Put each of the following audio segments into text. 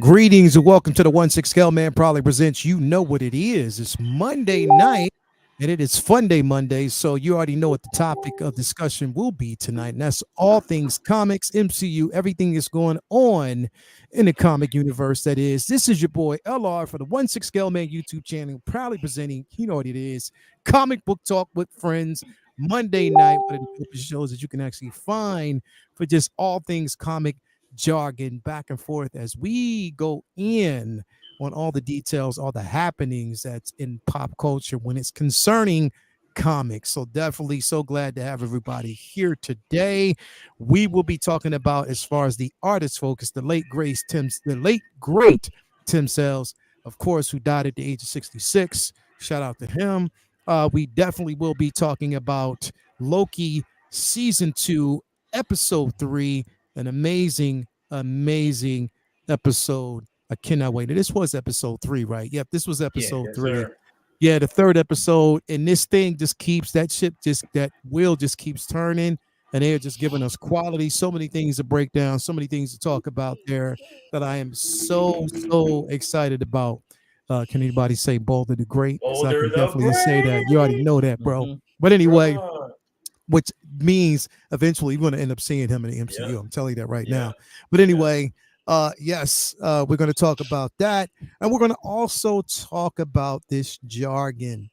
Greetings and welcome to the 1-6 Scale Man Probably presents You Know What It Is. It's Monday night and it is Fun Day Monday, so you already know what the topic of discussion will be tonight, and that's all things comics, MCU, everything is going on in the comic universe. That is, this is your boy LR for the 1-6 Scale Man YouTube channel, proudly presenting, you know what it is, comic book talk with friends, Monday night, one of the dopest shows that you can actually find for just all things comic jargon back and forth as we go in on all the details, all the happenings that's in pop culture when it's concerning comics. So definitely so glad to have everybody here today. We will be talking about, as far as the artist focus, the late great Tim Sales, of course, who died at the age of 66. Shout out to him. We definitely will be talking about Loki season 2, episode 3, an amazing episode. I cannot wait. This was episode 3, right? Yep, this was episode 3. Sir. Yeah, the third episode, and this thing just keeps that wheel just keeps turning, and they're just giving us quality. So many things to break down, so many things to talk about there that I am so excited about. Can anybody say Boulder the Great? So I can definitely say that. You already know that, bro. Mm-hmm. But anyway, which means eventually you're going to end up seeing him in the MCU. Yeah. I'm telling you that right now. But anyway, yes, we're going to talk about that. And we're going to also talk about this jargon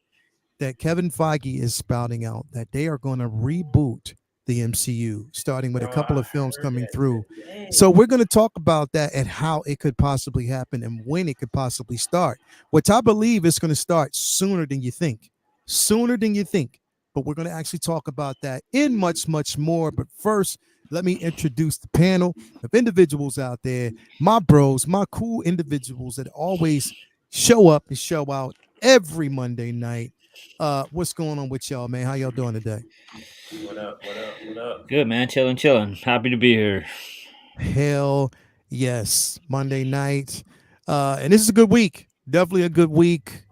that Kevin Feige is spouting out, that they are going to reboot the MCU, starting with a couple of films coming through. So we're going to talk about that and how it could possibly happen and when it could possibly start, which I believe is going to start sooner than you think. But we're going to actually talk about that in much more. But first, let me introduce the panel of individuals out there, my bros, my cool individuals that always show up and show out every Monday night. What's going on with y'all, man? How y'all doing today? What up? Good, man. Chilling. Happy to be here. Hell yes. Monday night. And this is a good week. Definitely a good week.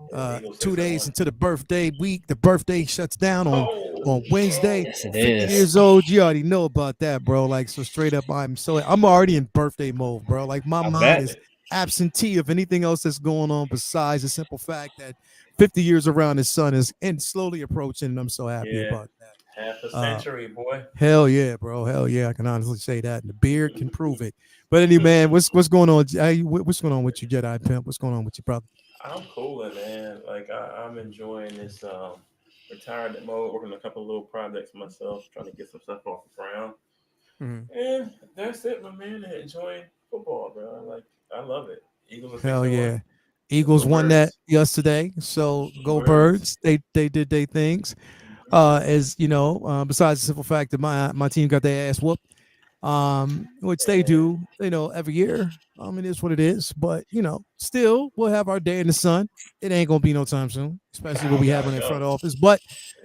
2 days into the birthday week. The birthday shuts down on Wednesday. Yes, it 50 is. years old. You already know about that, bro. Like, so straight up, I'm already in birthday mode, bro. Like, my mind is absentee of anything else that's going on besides the simple fact that 50 years around the sun is and slowly approaching, and I'm so happy about that. Half a century, boy. Hell yeah, bro. Hell yeah, I can honestly say that. And the beard can prove it. But anyway, man, what's going on? What's going on with you, Jedi Pimp? What's going on with you, brother? I'm cooling, man. Like I'm enjoying this retirement mode, working on a couple of little projects myself, trying to get some stuff off the ground. And that's it, my man. Enjoying football, bro. Like I love it. Eagles. Hell yeah. Eagles won that yesterday. So go Birds. They did their things. As you know, besides the simple fact that my team got their ass whooped, which they do, every year. It is what it is, but still we'll have our day in the sun. It ain't gonna be no time soon, especially what we have in the front office. But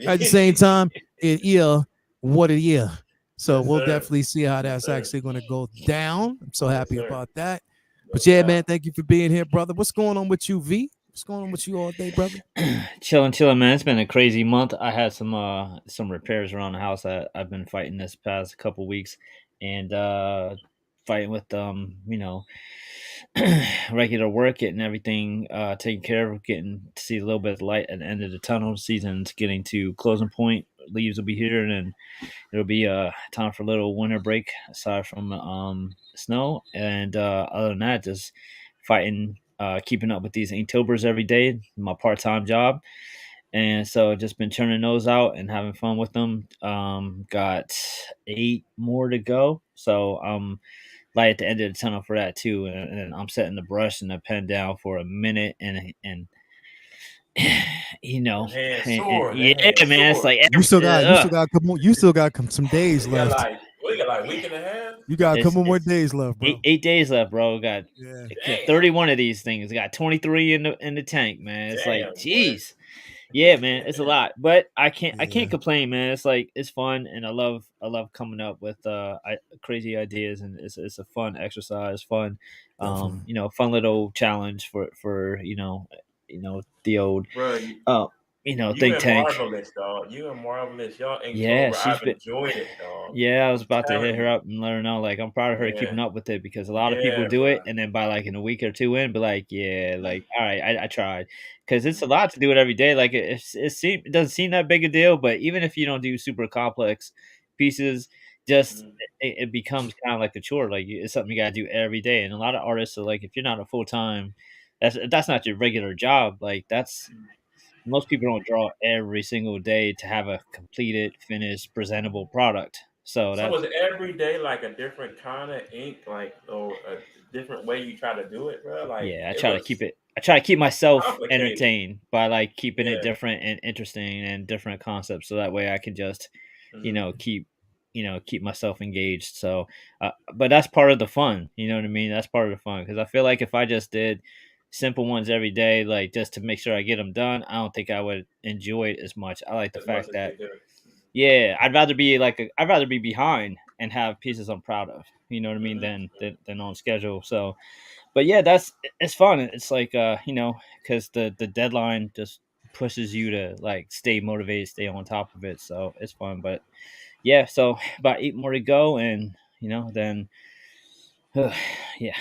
at the same time, it is what it is. So we'll definitely see how that's actually gonna go down. I'm so happy about that. But yeah, man, thank you for being here, brother. What's going on with you, V? What's going on with you all day, brother? Chilling, man. It's been a crazy month. I had some repairs around the house that I've been fighting this past couple weeks, and fighting with regular work, getting everything taken care of, getting to see a little bit of light at the end of the tunnel. Season's getting to closing point. Leaves will be here, and then it'll be time for a little winter break aside from snow. And other than that, just fighting. Keeping up with these Inktober's every day, my part-time job, and so just been turning those out and having fun with them. Got 8 more to go, so I'm light at the end of the tunnel for that too. And I'm setting the brush and the pen down for a minute, and man, it's like you still got some days left. We got like a week and a half. You got a couple more days left, bro. 8 days left, bro. Got 31 of these things. Got 23 in the tank, man. It's like, geez, yeah, man, it's a lot. But I can't complain, man. It's like it's fun, and I love coming up with crazy ideas, and it's a fun exercise, fun, fun little challenge for the old. You think and tank. Marvelous, dog. You and Marvelous, y'all in Yeah, Clover. she's I've been. enjoyed it, dog. Yeah, I was I'm about to hit telling her you. up and let her know. Like, I'm proud of her Yeah, keeping up with it because a lot of people yeah, do bro. it, and then by like in a week or two in, be like, yeah, like, all right, I tried, because it's a lot to do it every day. Like, it doesn't seem that big a deal, but even if you don't do super complex pieces, just Mhm. it becomes kind of like a chore. Like, it's something you got to do every day, and a lot of artists are like, if you're not a full time, that's not your regular job. Like, that's most people don't draw every single day to have a completed, finished, presentable product. So So that's was every day like a different kind of ink, like or a different way you try to do it, bro? Like yeah. it looks I try to keep myself complicated. entertained by like keeping it Yeah. different and interesting and different concepts, so that way I can just, Hmm. keep myself engaged. So, but that's part of the fun. You know what I mean? That's part of the fun because I feel like if I just did simple ones every day, like just to make sure I get them done, I don't think I would enjoy it as much. I like the As much fact as that you do. yeah, I'd rather be behind and have pieces I'm proud of. You know what I mean? Than on schedule. So, but yeah, it's fun. It's like because the deadline just pushes you to like stay motivated, stay on top of it. So it's fun. But yeah, so about 8 more to go, and then yeah,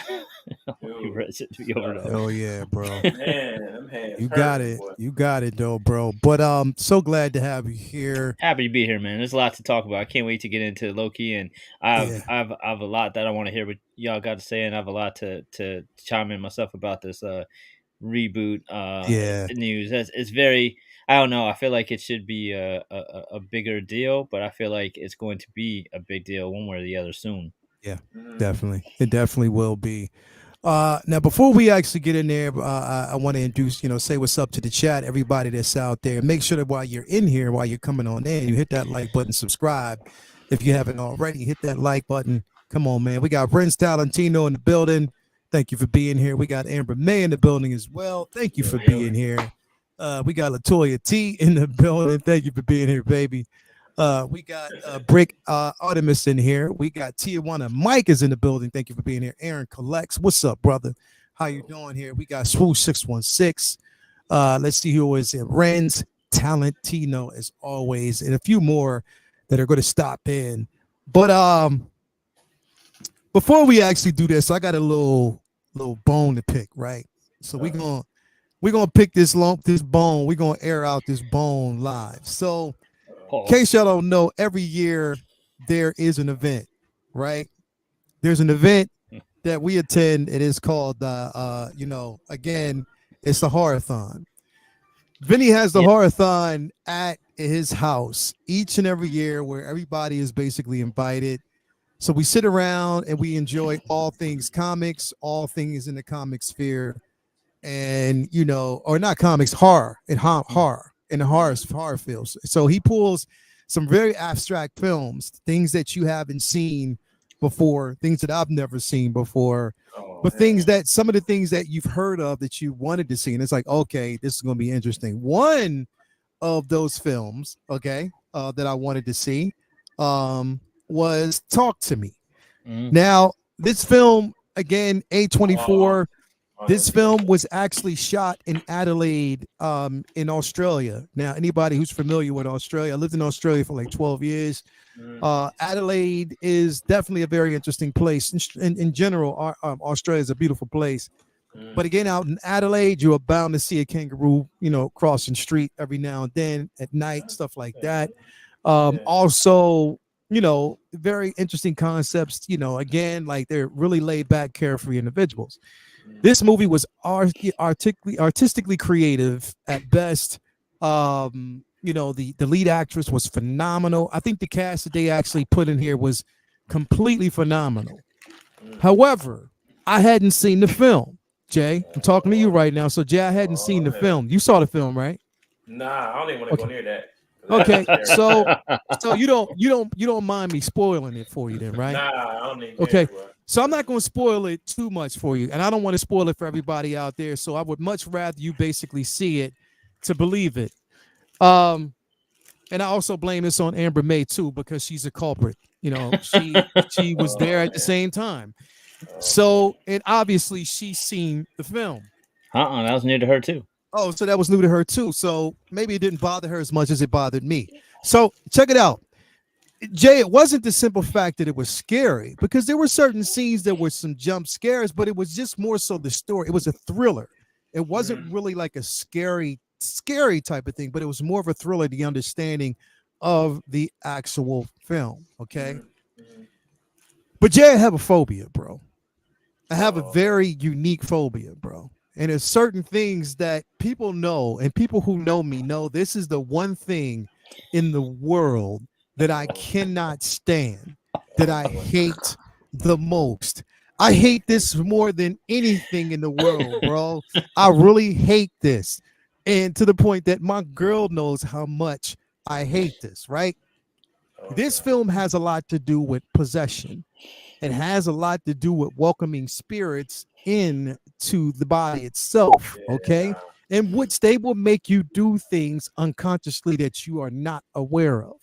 I'm Dude. ready to be over though. Hell yeah, bro. Man, them hands You got hurting, it. boy. You got it, though, bro. But so glad to have you here. Happy to be here, man. There's a lot to talk about. I can't wait to get into Loki, and I've Yeah, I've I've a lot that I want to hear what y'all got to say, and I have a lot to chime in myself about this reboot yeah, news. It's very, I don't know. I feel like it should be a bigger deal, but I feel like it's going to be a big deal one way or the other soon. yeah. Mm. Definitely, it definitely will be. Now, before we actually get in there, I want to introduce, say what's up to the chat, everybody that's out there. Make sure that while you're in here, while you're coming on in, you hit that like button, subscribe. If you haven't already, hit that like button. Come on, man. We got Renz Talentino in the building. Thank you for being here. We got Amber May in the building as well. Thank you Yo, for yo. being here. We got Latoya T in the building. Thank you for being here, baby. We got Brick Artemis in here. We got Tijuana Mike is in the building. Thank you for being here. Aaron collects. What's up, brother? How you doing here? We got Swoosh 616. Let's see who is it. Renz Talentino as always, and a few more that are going to stop in. But before we actually do this, I got a little bone to pick, right? So we're gonna pick this bone. We're gonna air out this bone live. So in Pause. case y'all don't know, every year there is an event, right? There's an event that we attend. It is called, again, it's the Horathon. Vinny has the Yeah. Horathon at his house each and every year where everybody is basically invited. So we sit around and we enjoy all things comics, all things in the comic sphere, and or not comics, horror and horror in the horror fields. So he pulls some very abstract films, things that you haven't seen before, things that I've never seen before, Oh but man. some of the things that you've heard of that you wanted to see, and it's like, okay, this is going to be interesting. One of those films, okay, that I wanted to see, was Talk to Me. Mm. Now, this film again, Oh, A24. I gotta This see that. film was actually shot in Adelaide, in Australia. Now, anybody who's familiar with Australia, I lived in Australia for like 12 years. Mm, Adelaide is definitely a very interesting place. In general, Australia is a beautiful place. mm, But again, out in Adelaide, you are bound to see a kangaroo, crossing street every now and then at night, stuff like that. yeah. Also, very interesting concepts. Again, like they're really laid back, carefree individuals. Mm, This movie was artistically creative at best. The lead actress was phenomenal. I think the cast that they actually put in here was completely phenomenal. mm. However, I hadn't seen the film. Jay, I'm talking to you right now. So Jay, I hadn't seen Oh the hell. film. You saw the film, right? Nah, I don't even want to go Okay. near that. 'Cause that shit's Okay. scary. So you don't mind me spoiling it for you then, right? Nah, I don't even care, Okay. bro. So I'm not going to spoil it too much for you, and I don't want to spoil it for everybody out there. So I would much rather you basically see it to believe it. Um, and I also blame this on Amber May too because she's a culprit. She was there Oh at the man. same time. Oh man. So and obviously she's seen the film. That was new to her too. Oh, so that was new to her too. So maybe it didn't bother her as much as it bothered me. So check it out. Jay, it wasn't the simple fact that it was scary because there were certain scenes that were some jump scares, but it was just more so the story. It was a thriller. It wasn't really like a scary type of thing, but it was more of a thriller, the understanding of the actual film. Okay. But Jay, I have a phobia, bro. I have a very unique phobia, bro. And there's certain things that people know, and people who know me know this is the one thing in the world that I cannot stand, that I hate the most. I hate this more than anything in the world, bro. I really hate this. And to the point that my girl knows how much I hate this, right? This film has a lot to do with possession. It has a lot to do with welcoming spirits into the body itself, okay? In which they will make you do things unconsciously that you are not aware of.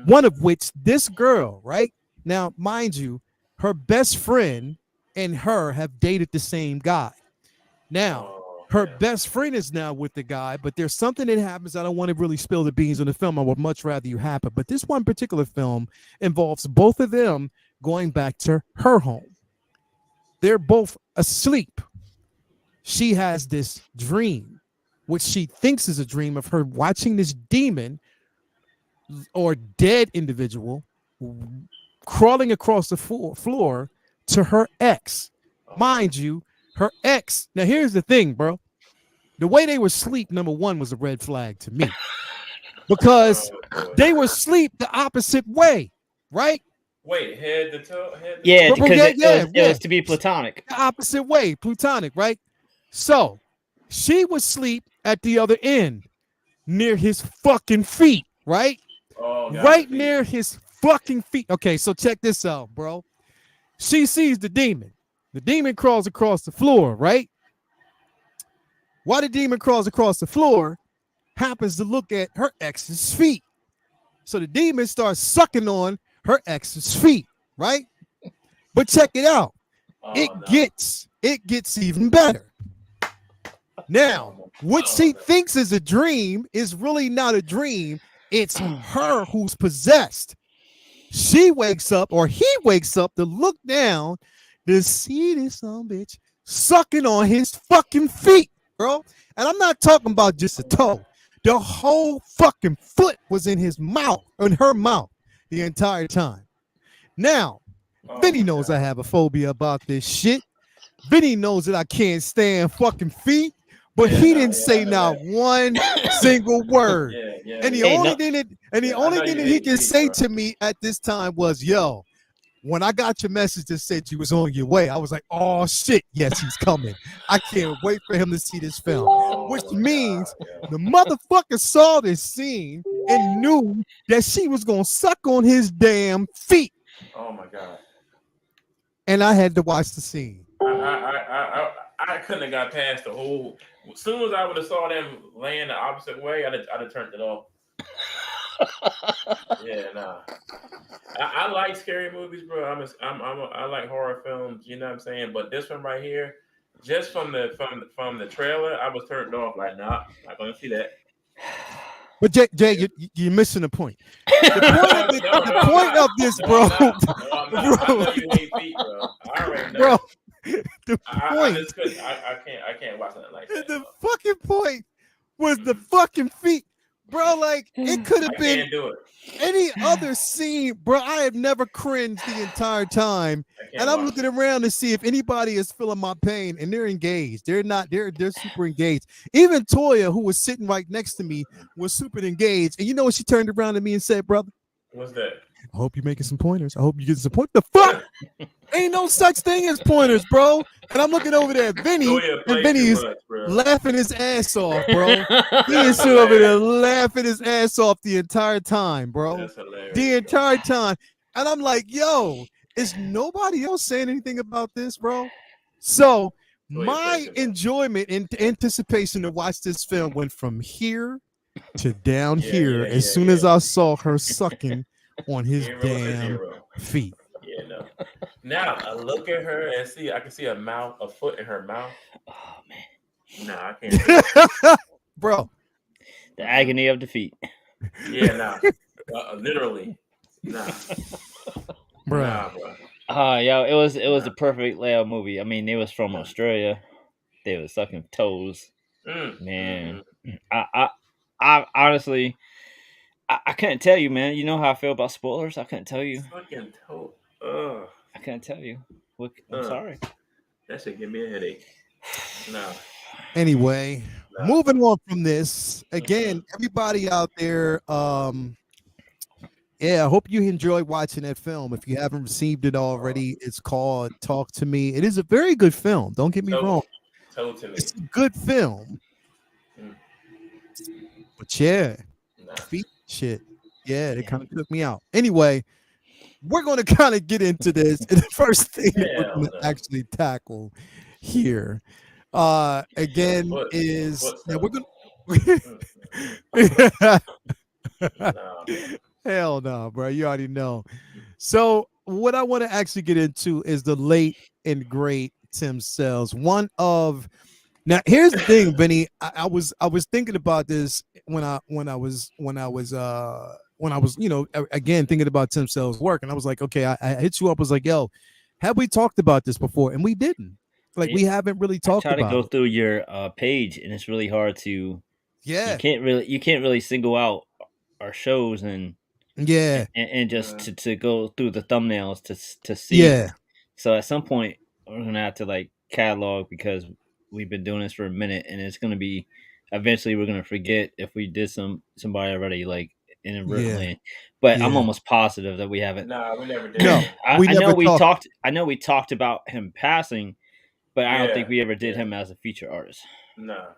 One of which this girl, right? Now, mind you, her best friend and her have dated the same guy. Now, her best friend is now with the guy, but there's something that happens. I don't want to really spill the beans on the film. I would much rather you happen. But this one particular film involves both of them going back to her home. They're both asleep. She has this dream, which she thinks is a dream of her watching this demon or dead individual crawling across the floor to her ex. Mind you, her ex. Now, here's the thing, bro. The way they were asleep, number one, was a red flag to me because they were asleep the opposite way, right? Wait, head to toe? Head to Yeah, toe? because it was to be platonic. The opposite way, plutonic, right? So she was asleep at the other end near his fucking feet, right? Right near his fucking feet. Okay, so check this out, bro. She sees the demon. The demon crawls across the floor, right? While the demon crawls across the floor, happens to look at her ex's feet. So the demon starts sucking on her ex's feet, right? But check it out. It gets even better. Now, what she thinks is a dream is really not a dream. It's her who's possessed. She wakes up, or he wakes up to look down to see this son bitch sucking on his fucking feet, bro. And I'm not talking about just a toe. The whole fucking foot was in his mouth, in her mouth, the entire time. Now, Vinny knows I have a phobia about this shit. Vinny knows that I can't stand fucking feet, but he didn't say not one single word. And the only thing that he can say to me at this time was, yo, when I got your message that said you was on your way, I was like, oh shit, yes, he's coming. I can't wait for him to see this film. Which means the motherfucker saw this scene and knew that she was gonna suck on his damn feet. Oh my god. And I had to watch the scene. I couldn't have got past the whole. As soon as I would have saw them laying the opposite way, I'd have turned it off. Yeah, nah. I like scary movies, bro. I like horror films. You know what I'm saying? But this one right here, just from the trailer, I was turned off. Like, nah, not gonna see that. But Jay, you're missing the point. The point of this, bro. Bro, the point. I can't watch something like that. The fucking point was the fucking feet, bro. Like it could have been any other scene, bro. I have never cringed the entire time, and I'm looking around to see if anybody is feeling my pain, and they're engaged. They're not. They're super engaged. Even Toya, who was sitting right next to me, was super engaged. And you know what she turned around to me and said, "Brother, what's that? I hope you're making some pointers. I hope you get some pointers." The fuck? Ain't no such thing as pointers, bro. And I'm looking over there at Vinny, and Vinny's laughing his ass off, bro. He is sitting over there laughing his ass off the entire time, bro. The entire time. And I'm like, yo, is nobody else saying anything about this, bro? So my enjoyment and anticipation to watch this film went from here to down here as soon as I saw her sucking on his damn feet. Yeah, no. Now I look at her and I can see a foot in her mouth. Oh man. Nah, I can't do it. Bro. The Mm-mm. agony of defeat. Yeah, nah. Literally, nah, Bro. bro. Yo, it was Nah. a perfect layout movie. I mean, they was from Nah. Australia. They was sucking toes, Mm, mm, man. mm. I honestly, I couldn't tell you, man. You know how I feel about spoilers. I couldn't tell you. Fucking toe. Ugh. I couldn't tell you. Look, I'm Uh. sorry. That should give me a headache. Nah. Anyway, Nah, bro. moving on from this. Mm-mm. Again, everybody out there, yeah, I hope you enjoyed watching that film. If you haven't received it Uh, already, it's called Talk to Me. It is a very good film. Don't get me toe, wrong. toe to me. It's a good film. Mm, But yeah, nah. feet shit. Yeah, it Yeah. kind of took me out. Anyway, we're going to kind of get into this. And the first thing that we're Hell going to no. actually tackle here, again, Foot. is Foot yeah, we're toe. going Mm, to. nah, bro. Hell no, bro. You already know. So, what I want to actually get into is the late and great Tim Sells. One of now, here's the thing, Benny. I was thinking about this when I was again thinking about Tim Sells' work, and I was like, okay, I hit you up. I was like, yo, have we talked about this before? And we didn't. Like, we haven't really I talked try to about go it. through your page, and it's really hard to. Yeah, You can't really single out our shows yeah, and just Mm, to go through the thumbnails to see. yeah, So at some point we're gonna have to like catalog because we've been doing this for a minute, and it's gonna be eventually we're gonna forget if we did somebody already like yeah, inadvertently. But I'm yeah. almost positive that we haven't. nah, we never did No, him. we I know never we talked. talked. I know we talked about him passing, but I don't think Yeah, we ever did yeah. him as a feature artist. Nah,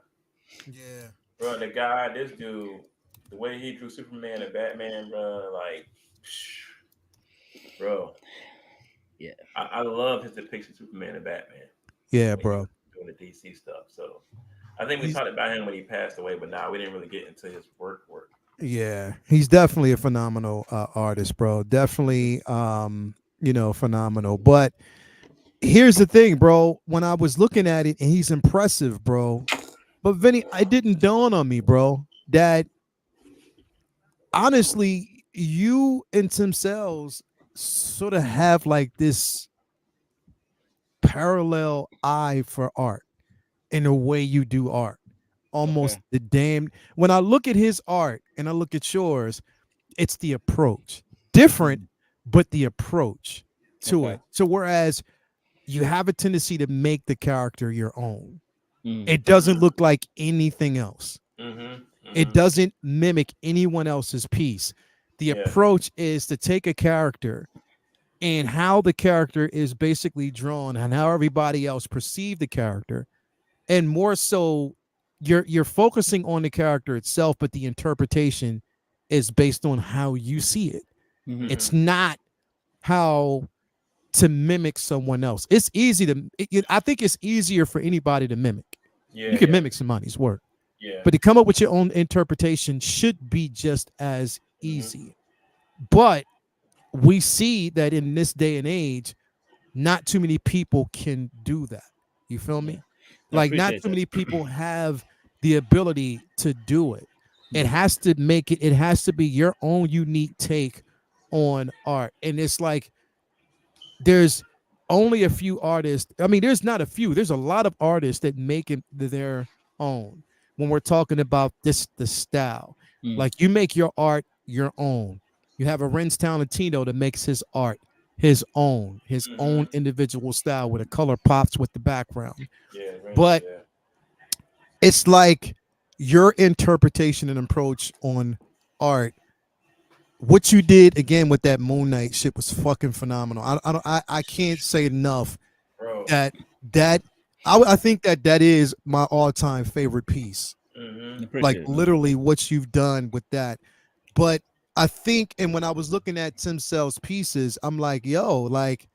Yeah, bro. The guy, this dude, the way he drew Superman and Batman, bro, like, bro. Yeah. I love his depiction of Superman and Batman yeah, when he bro. was doing the DC stuff. So I think we He's talked about him when he passed away, but now we didn't really get into his work. Yeah, he's definitely a phenomenal artist, bro. Definitely, phenomenal. But here's the thing, bro. When I was looking at it, and he's impressive, bro. But Vinny, it didn't dawn on me, bro, that honestly, you and Tim Sells sort of have like this parallel eye for art in the way you do art. Almost Okay. the damn. When I look at his art and I look at yours, it's the approach. Different, but the approach to Okay. it. So whereas you have a tendency to make the character your own, Mm. it doesn't look like anything else. Mm-hmm. It Mm-hmm. doesn't mimic anyone else's piece. The Yeah. approach is to take a character and how the character is basically drawn and how everybody else perceive the character, and more so you're focusing on the character itself, but the interpretation is based on how you see it. Mhm. It's Mm-hmm. not how to mimic someone else. It's easy to I think it's easier for anybody to mimic. Yeah. You can Yeah. mimic somebody's work, Yeah. but to come up with your own interpretation should be just as Mm-hmm. easy. But we see that in this day and age, not too many people can do that. You feel Yeah. me? I Like, not appreciate too that. many people have the ability to do it. It Mhm. has to make it, it has to be your own unique take on art. And it's like there's only a few artists. I mean, there's not a few, there's a lot of artists that make it their own when we're talking about the style. Mm. Like, you make your art your own. You have a Renz Talentino that makes his art his Mm-hmm. own individual style where the color pops with the background. Yeah. Right. But Yeah. it's like your interpretation and approach on art. What you did again with that Moon Knight shit was fucking phenomenal. I can't say enough Bro. that I think that is my all-time favorite piece. Mm-hmm. I Like, appreciate it. literally what you've done with that. But I think, and when I was looking at Tim Sells' pieces, I'm like, yo, like,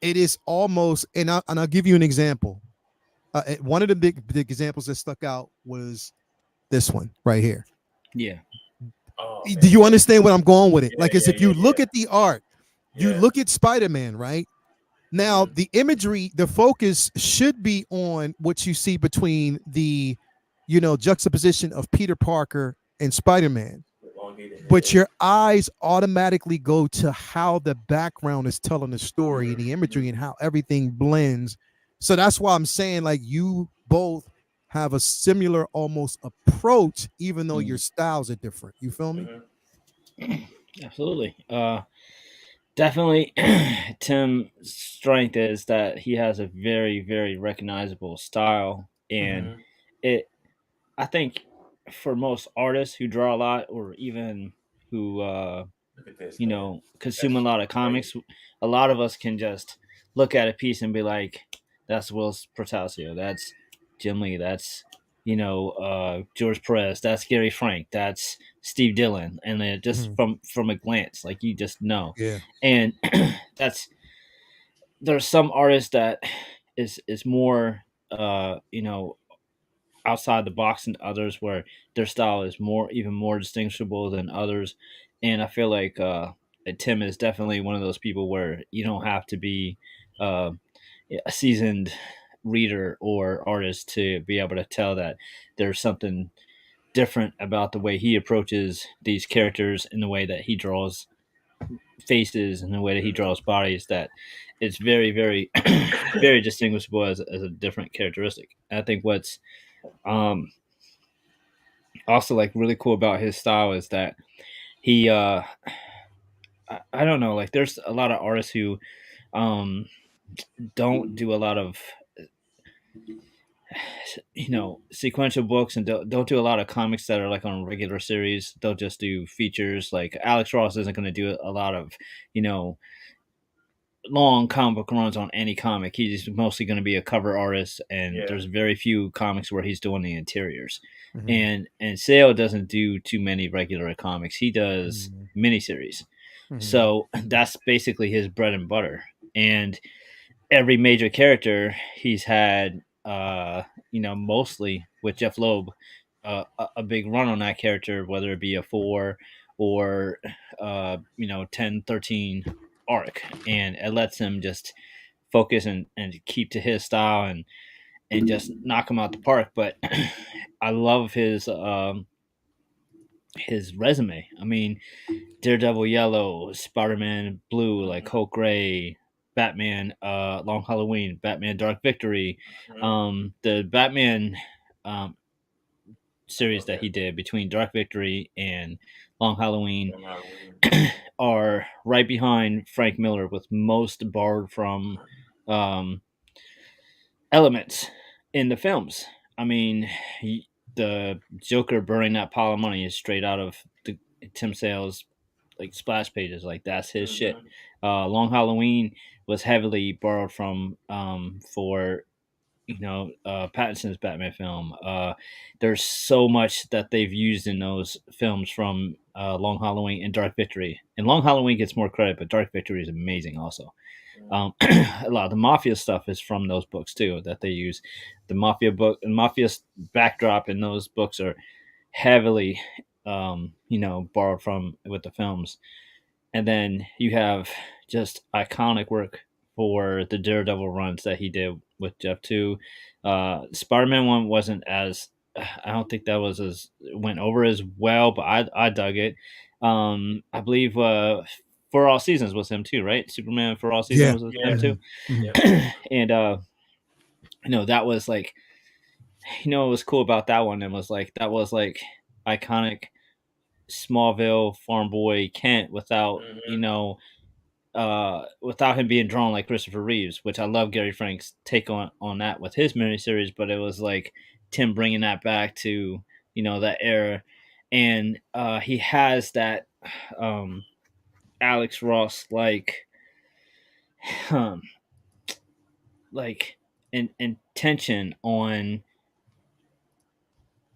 it is almost, and I'll give you an example. One of the big examples that stuck out was this one right here. Yeah. Oh Do man. you understand what I'm going with it? Yeah. Like, as Yeah. if you Yeah. look Yeah. at the art, you Yeah. look at Spider-Man, right? Now, Mm-hmm. the imagery, the focus should be on what you see between the, juxtaposition of Peter Parker and Spider-Man. Elongated But head. your eyes automatically go to how the background is telling the story and the imagery Mm-hmm. and how everything blends. So that's why I'm saying, like, you both have a similar almost approach, even though your Mm, styles are different. You feel me? Mm-hmm. absolutely. Definitely, Tim's strength is that he has a very, very recognizable style, and Mm-hmm. it. I think for most artists who draw a lot, or even who Look at this, man. consume a That's lot of great. comics, a lot of us can just look at a piece and be like, "That's Will Protasio. That's Jim Lee. That's George Perez. That's Gary Frank. That's Steve Dillon." And then just Mhm. from a glance, like you just know, Yeah. and that's there's some artists that is more outside the box than others where their style is more even more distinguishable than others. And I feel like Tim is definitely one of those people where you don't have to be uh, a seasoned reader or artist to be able to tell that there's something different about the way he approaches these characters and the way that he draws faces and the way that he Mm-hmm. draws bodies, that it's very, very very distinguishable as a different characteristic. I think what's um also like really cool about his style is that he I don't know, like there's a lot of artists who um don't do a lot of sequential books and don't do a lot of comics that are like on regular series. They'll just do features. Like Alex Ross isn't going to do a lot of you know long comic book runs on any comic. He's mostly going to be a cover artist, and Yeah. there's very few comics where he's doing the interiors. Mhm. And Sale doesn't do too many regular comics. He does Mhm. miniseries. Mhm. So that's basically his bread and butter. And every major character he's had, mostly with Jeff Loeb, a big run on that character, whether it be a 4 or 10, 13 arc, and it lets him just focus and keep to his style and just knock him out the park. But I love his resume. I mean, Daredevil Yellow, Spider Man Blue, like Mm-hmm. Hulk Gray, Batman Long Halloween, Batman Dark Victory, Mm-hmm. the Batman um, I series love that he that. did between Dark Victory and Long Halloween From Halloween. are right behind Frank Miller, with most borrowed from um, elements in the films. I mean, the Joker burning that pile of money is straight out of the Tim Sale's like splash pages. Like that's his shit. Mm-hmm. Long Halloween was heavily borrowed from for Pattinson's Batman film. There's so much that they've used in those films from Long Halloween and Dark Victory. And Long Halloween gets more credit, but Dark Victory is amazing also. A lot of the mafia stuff is from those books too that they use. The mafia book and mafia backdrop in those books are heavily, borrowed from with the films. And then you have just iconic work for the Daredevil runs that he did with Jeff too. Spider-Man one wasn't as I don't think that was as went over as well, but I dug it. I believe For All Seasons was him too, right? Superman For All Yeah. Seasons was him Yeah. too. Mhm. Mhm. Yep. And that was like what was cool about that one, and was like that was like iconic Smallville farm boy Kent without Mm-hmm. without him being drawn like Christopher Reeves, which I love Gary Frank's take on that with his miniseries, but it was like Tim bringing that back to that era, and he has that um, Alex Ross um, like intention on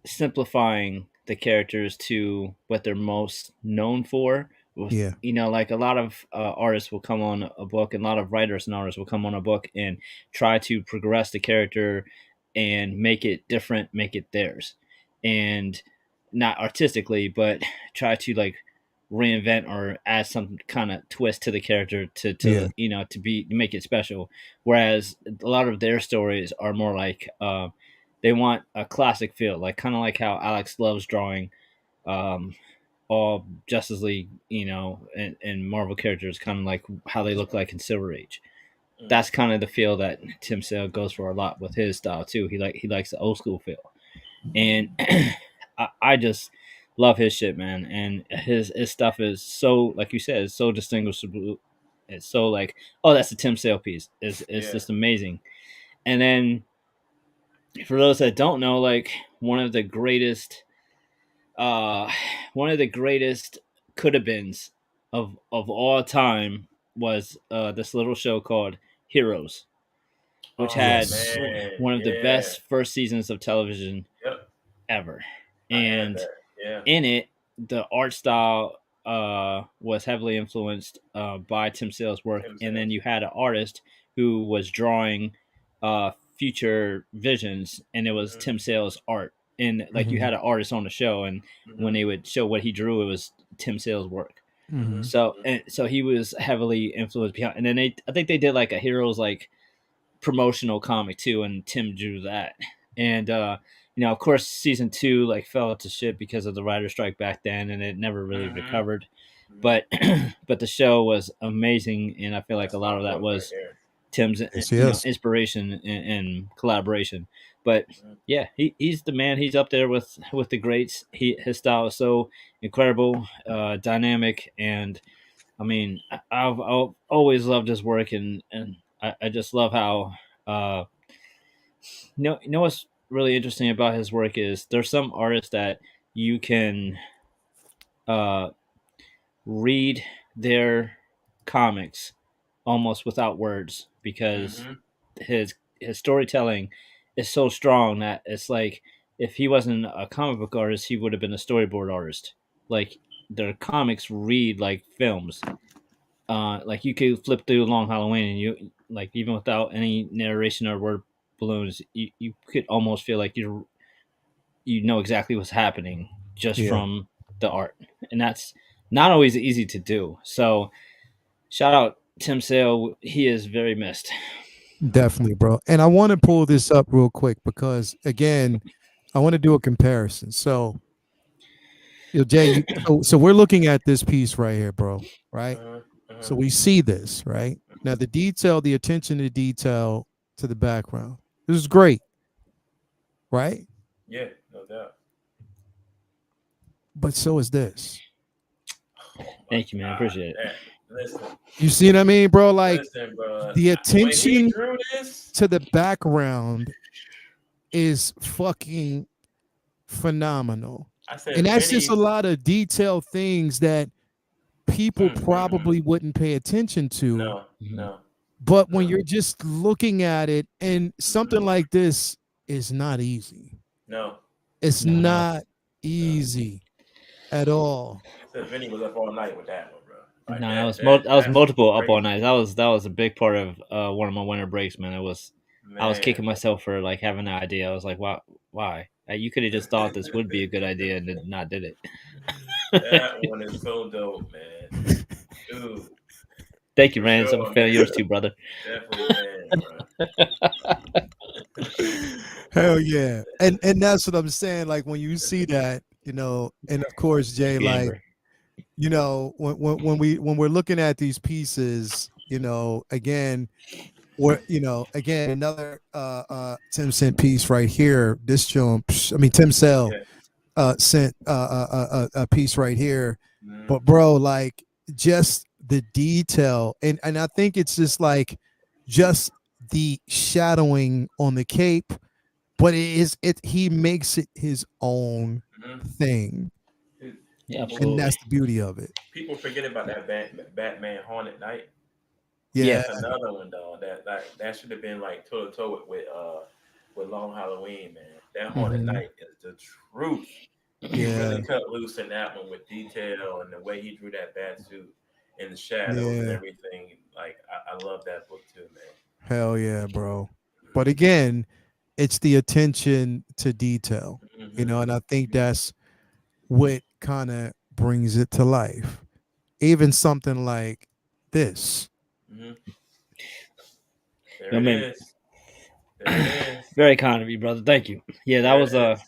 simplifying the characters to what they're most known for. Yeah. Like a lot of artists will come on a book, and a lot of writers and artists will come on a book and try to progress the character and make it different, make it theirs, and not artistically, but try to like reinvent or add some kind of twist to the character Yeah. to make it special. Whereas a lot of their stories are more like they want a classic feel, like kind of like how Alex loves drawing um, all Justice League, and Marvel characters, kind of like how they look like in Silver Age. Mm. That's kind of the feel that Tim Sale goes for a lot with his style too. He likes the old school feel, and I just love his shit, man. And his stuff is so, like you said, it's so distinguishable. It's so like, oh, that's a Tim Sale piece. It's Yeah. just amazing. And then for those that don't know, like one of the greatest, uh, one of the greatest could have beens of all time was this little show called Heroes, which Oh had Yes. man, one of the yeah. best first seasons of television Yep. ever. I had And that. Yeah. in it, the art style was heavily influenced by Tim Sale's work, Tim and then Sales. you had an artist who was drawing future visions, and it was Mm-hmm. Tim Sale's art. And like you Hmm. had an artist on the show, and when Mm-hmm. they would show what he drew, it was Tim Sale's work. Mm-hmm. Hmm. So he was heavily influenced behind. And then I think they did like a Heroes like promotional comic too, and Tim drew that. And of course, season two like fell to shit because of the writer strike back then, and it never really Mm-hmm. recovered. Mm-hmm. But but the show was amazing, and I feel like a That's lot my of that boy right was there. Tim's Yes, yes. inspiration and collaboration. But Mm-hmm. yeah, he's the man. He's up there with the greats. His style is so incredible, dynamic, and I mean, I've always loved his work, and I just love how uh, what's really interesting about his work is there's some artists that you can uh, read their comics almost without words because Mm-hmm. his storytelling is so strong that it's like if he wasn't a comic book artist, he would have been a storyboard artist. Like their comics read like films. Like you could flip through Long Halloween and you like even without any narration or word balloons, you could almost feel like you know exactly what's happening just Yeah, from the art, and that's not always easy to do. So shout out Tim Sale, he is very missed. definitely, bro. And I want to pull this up real quick because again, I want to do a comparison. So, Jay, so we're looking at this piece right here, bro. Right. Uh-huh. Uh-huh. So we see this right now. The detail, the attention to detail to the background. This is great, right? Yeah, no doubt. But so is this. Oh my Thank you, man. I God. appreciate it. That listen, You see what I mean, bro? Like listen, bro. the The way he attention drew this, to the background is fucking phenomenal. I And said that's just a Vinny. lot of detailed things that people Mm-mm-mm. probably wouldn't pay attention to. No, Mhm. no, But when no. you're just looking at it, and Mm-mm. something like this is not easy. No, It's No, no, not no. easy at all. I said Vinny was up all night with that one, bro. Like no. That was that's multiple up all crazy, nights. That was a big part of one of my winter breaks, man. I was man. kicking myself for like having an idea. I was like, why? You could have just thought this would be a good idea and then not did it. That one is so dope, man. Dude, Thank you, for man. I'm a sure, fan of man. yours too, brother. Definitely a fan, bro. Hell yeah. And that's what I'm saying. Like when you see that, and of course, Jay, Thank you, like, Amber. when we're looking at these pieces, again, again, another Tim sent piece right here. This jump, I mean, Tim Sell Yeah. sent a piece right here. Mm-hmm. But bro, like just the detail, and I think it's just like just the shadowing on the cape, but he makes it his own Mm-hmm. thing, Yeah, and People that's absolutely. the beauty of it. people forget about that Batman Haunted Night. Yeah, Yeah. That's another one, though. That should have been like toe to toe with Long Halloween, man. That Haunted hmm Night is the truth. He yeah, really cut loose in that one with detail and the way he drew that bat suit and the shadows and yeah. everything. Like I love that book too, man. Hell yeah, bro. But again, it's the attention to detail, Mm-hmm. and I think that's what kind of brings it to life. even something like this. Hmm. I There it mean, is. There it is. very kind of you, brother. Thank you. Yeah, There it is. that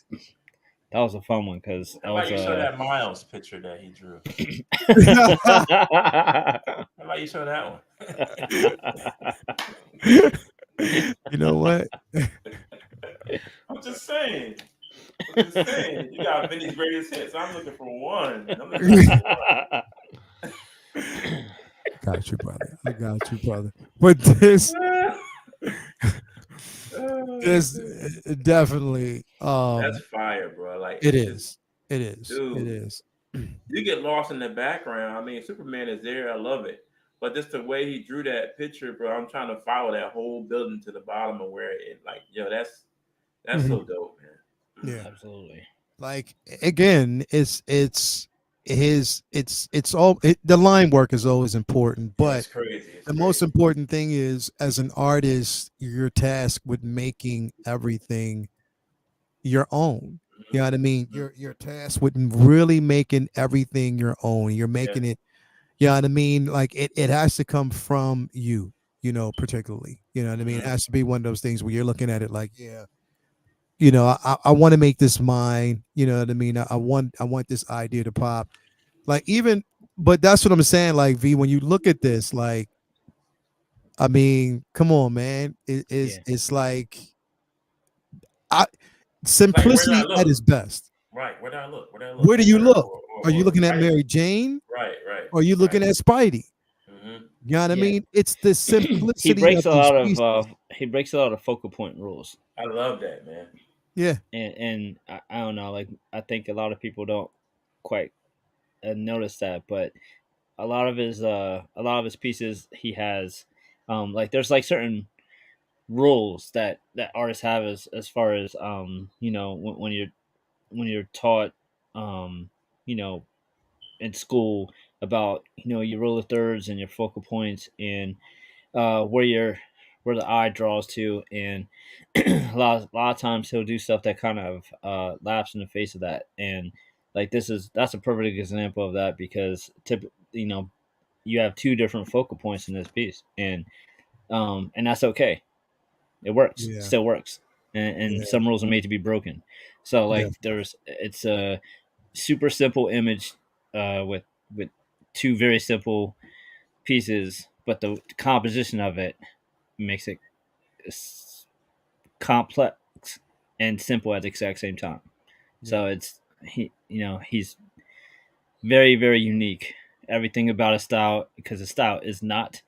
was a fun one because How that about was you show that Miles picture that he drew? a. How about you show that one? You know what? I'm just saying. I'm just saying. You got Vinny's greatest hits. I'm looking for one. I'm just looking for Got you, brother. I got you, brother. But this, one. Oh, this definitely, that's fire, bro. Like it it's just, is. It is. It dude. is. You get lost in the background. I mean, Superman is there. I love it. But just the way he drew that picture, bro. I'm trying to follow that whole building to the bottom of where it, like, yo, that's Mhm. so dope, man. Yeah. Absolutely. Like again, it's all the line work is always important, Yeah, but it's crazy. It's the most crazy. important thing is as an artist, you're tasked with making everything your own. You know what I mean? Hmm. You're tasked with really making everything your own. You're Yeah. making it, you know what I mean? Like it has to come from you, particularly. You know what I mean? It Hmm. has to be one of those things where you're looking at it like, yeah, I want to make this mine. You know what I mean? I want this idea to pop. Like even, but that's what I'm saying. Like V, when you look at this, like, I mean, come on, man. Yeah. It's like I It's like, where did I simplicity at look? its best. Right. Where did I look? Where did I look? Where do you look? Are you Or looking at Spider Man. Mary Jane? Right. Right. Or are you Right. looking at Spidey? Hmm. You know what I Yeah. mean? It's the he simplicity breaks of a these lot of pieces. he breaks a lot of focal point rules, I love that, man. Yeah. and I don't know. Like I think a lot of people don't quite notice that, but a lot of his pieces he has like there's like certain rules that artists have as far as when you're taught um you know in school about your rule of thirds and your focal points and where the eye draws to, and a lot of times he'll do stuff that kind of laps in the face of that, and like that's a perfect example of that because you have two different focal points in this piece, and that's okay. It works, Yeah. still works, and Yeah. some rules are made to be broken. So like Definitely. it's a super simple image with two very simple pieces, but the composition of it makes it complex and simple at the exact same time. Yeah. So he's very very unique. Everything about his style, because his style is not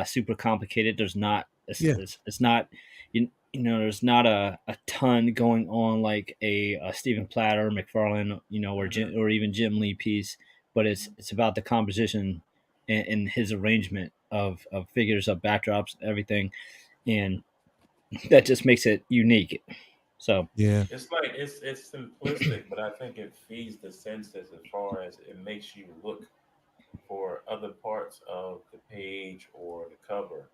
super complicated. There's not Yeah. it's not there's not a ton going on like a Stephen Platt or McFarlane, Hmm. or even Jim Lee piece, but it's about the composition and his arrangement of figures, of backdrops, everything, and that just makes it unique. So Yeah. It's like it's simplistic, but I think it feeds the senses as far as it makes you look for other parts of the page or the cover.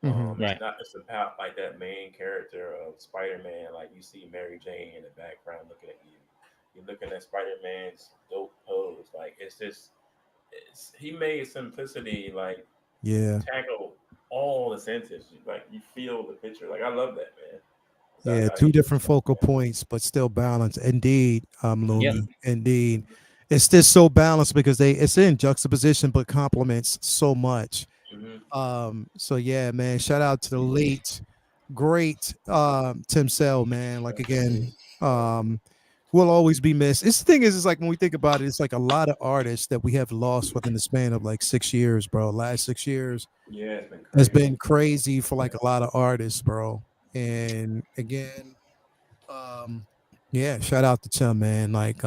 Hmm. It's right, not just about like that main character of Spider-Man. Like you see Mary Jane in the background looking at you. You're looking at Spider-Man's dope pose. Like it's just he made simplicity like Yeah. tackle all the senses. Like you feel the picture. Like I love that, man. That's Yeah. how Two he. different focal points, but still balanced. Indeed, yep, Looney. Indeed. It's just so balanced because it's in juxtaposition but complements so much. Hmm. So yeah, man, shout out to the late, great Tim Sell, man. Like Rest in again, peace. um, will always be missed. It's the thing is like when we think about it, it's like a lot of artists that we have lost within the span of like 6 years, bro. Last 6 years Yeah, it's been has crazy. been crazy for like a lot of artists, bro. And again, um, yeah, shout out to Tim, man. Like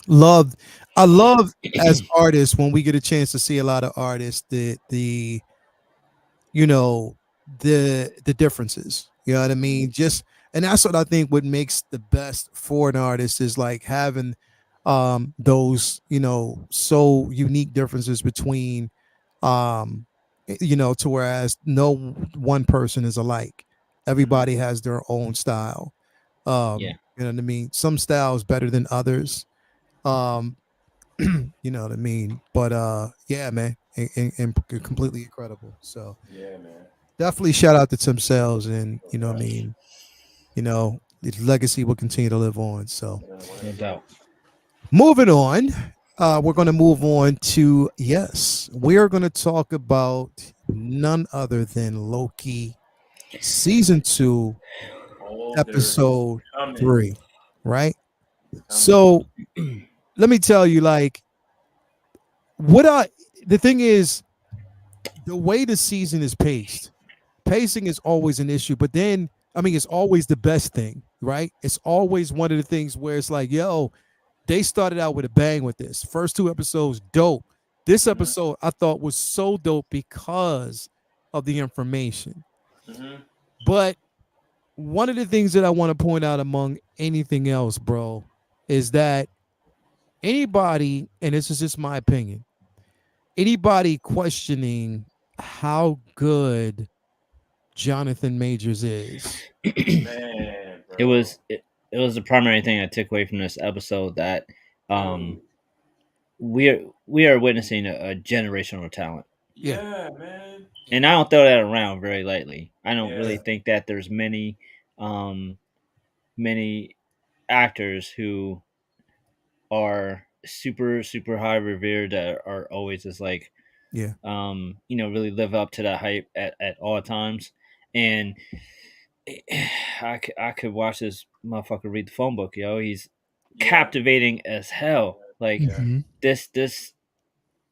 love I love as artists when we get a chance to see a lot of artists the you know the differences, you know what I mean, just, and that's what I think what makes the best for an artist is like having those so unique differences between um to whereas no one person is alike, Hmm. everybody has their own style, yeah, you know what I mean, some styles better than others, um You know what I mean? But yeah, man, and completely incredible. So Yeah, man. definitely shout out to Tim Sales, and No you know what I doubt. mean. His legacy will continue to live on. So No 100%. doubt. moving on, we're going to move on to yes, we are going to talk about none other than Loki season 2, Older episode coming. 3, right? It's coming. So let me tell you, like, what I the thing is, the way the season is paced, pacing is always an issue, but then I mean, it's always the best thing, right? It's always one of the things where it's like, yo, they started out with a bang with this. First 2 episodes, dope. This Mm-hmm. episode I thought was so dope because of the information. Mm-hmm. But one of the things that I want to point out among anything else, bro, is that anybody, and this is just my opinion, anybody questioning how good Jonathan Majors is. Man, it bro. was it, it was the primary thing I took away from this episode that um Dude. we are witnessing a generational talent. Yeah, Yeah, man. And I don't throw that around very lightly. I don't Yeah. really think that there's um many actors who are super high revered that are always just like yeah, really live up to that hype at all times. And I could watch this motherfucker read the phone book, yo. He's Yeah. captivating as hell. Like Yeah. hmm this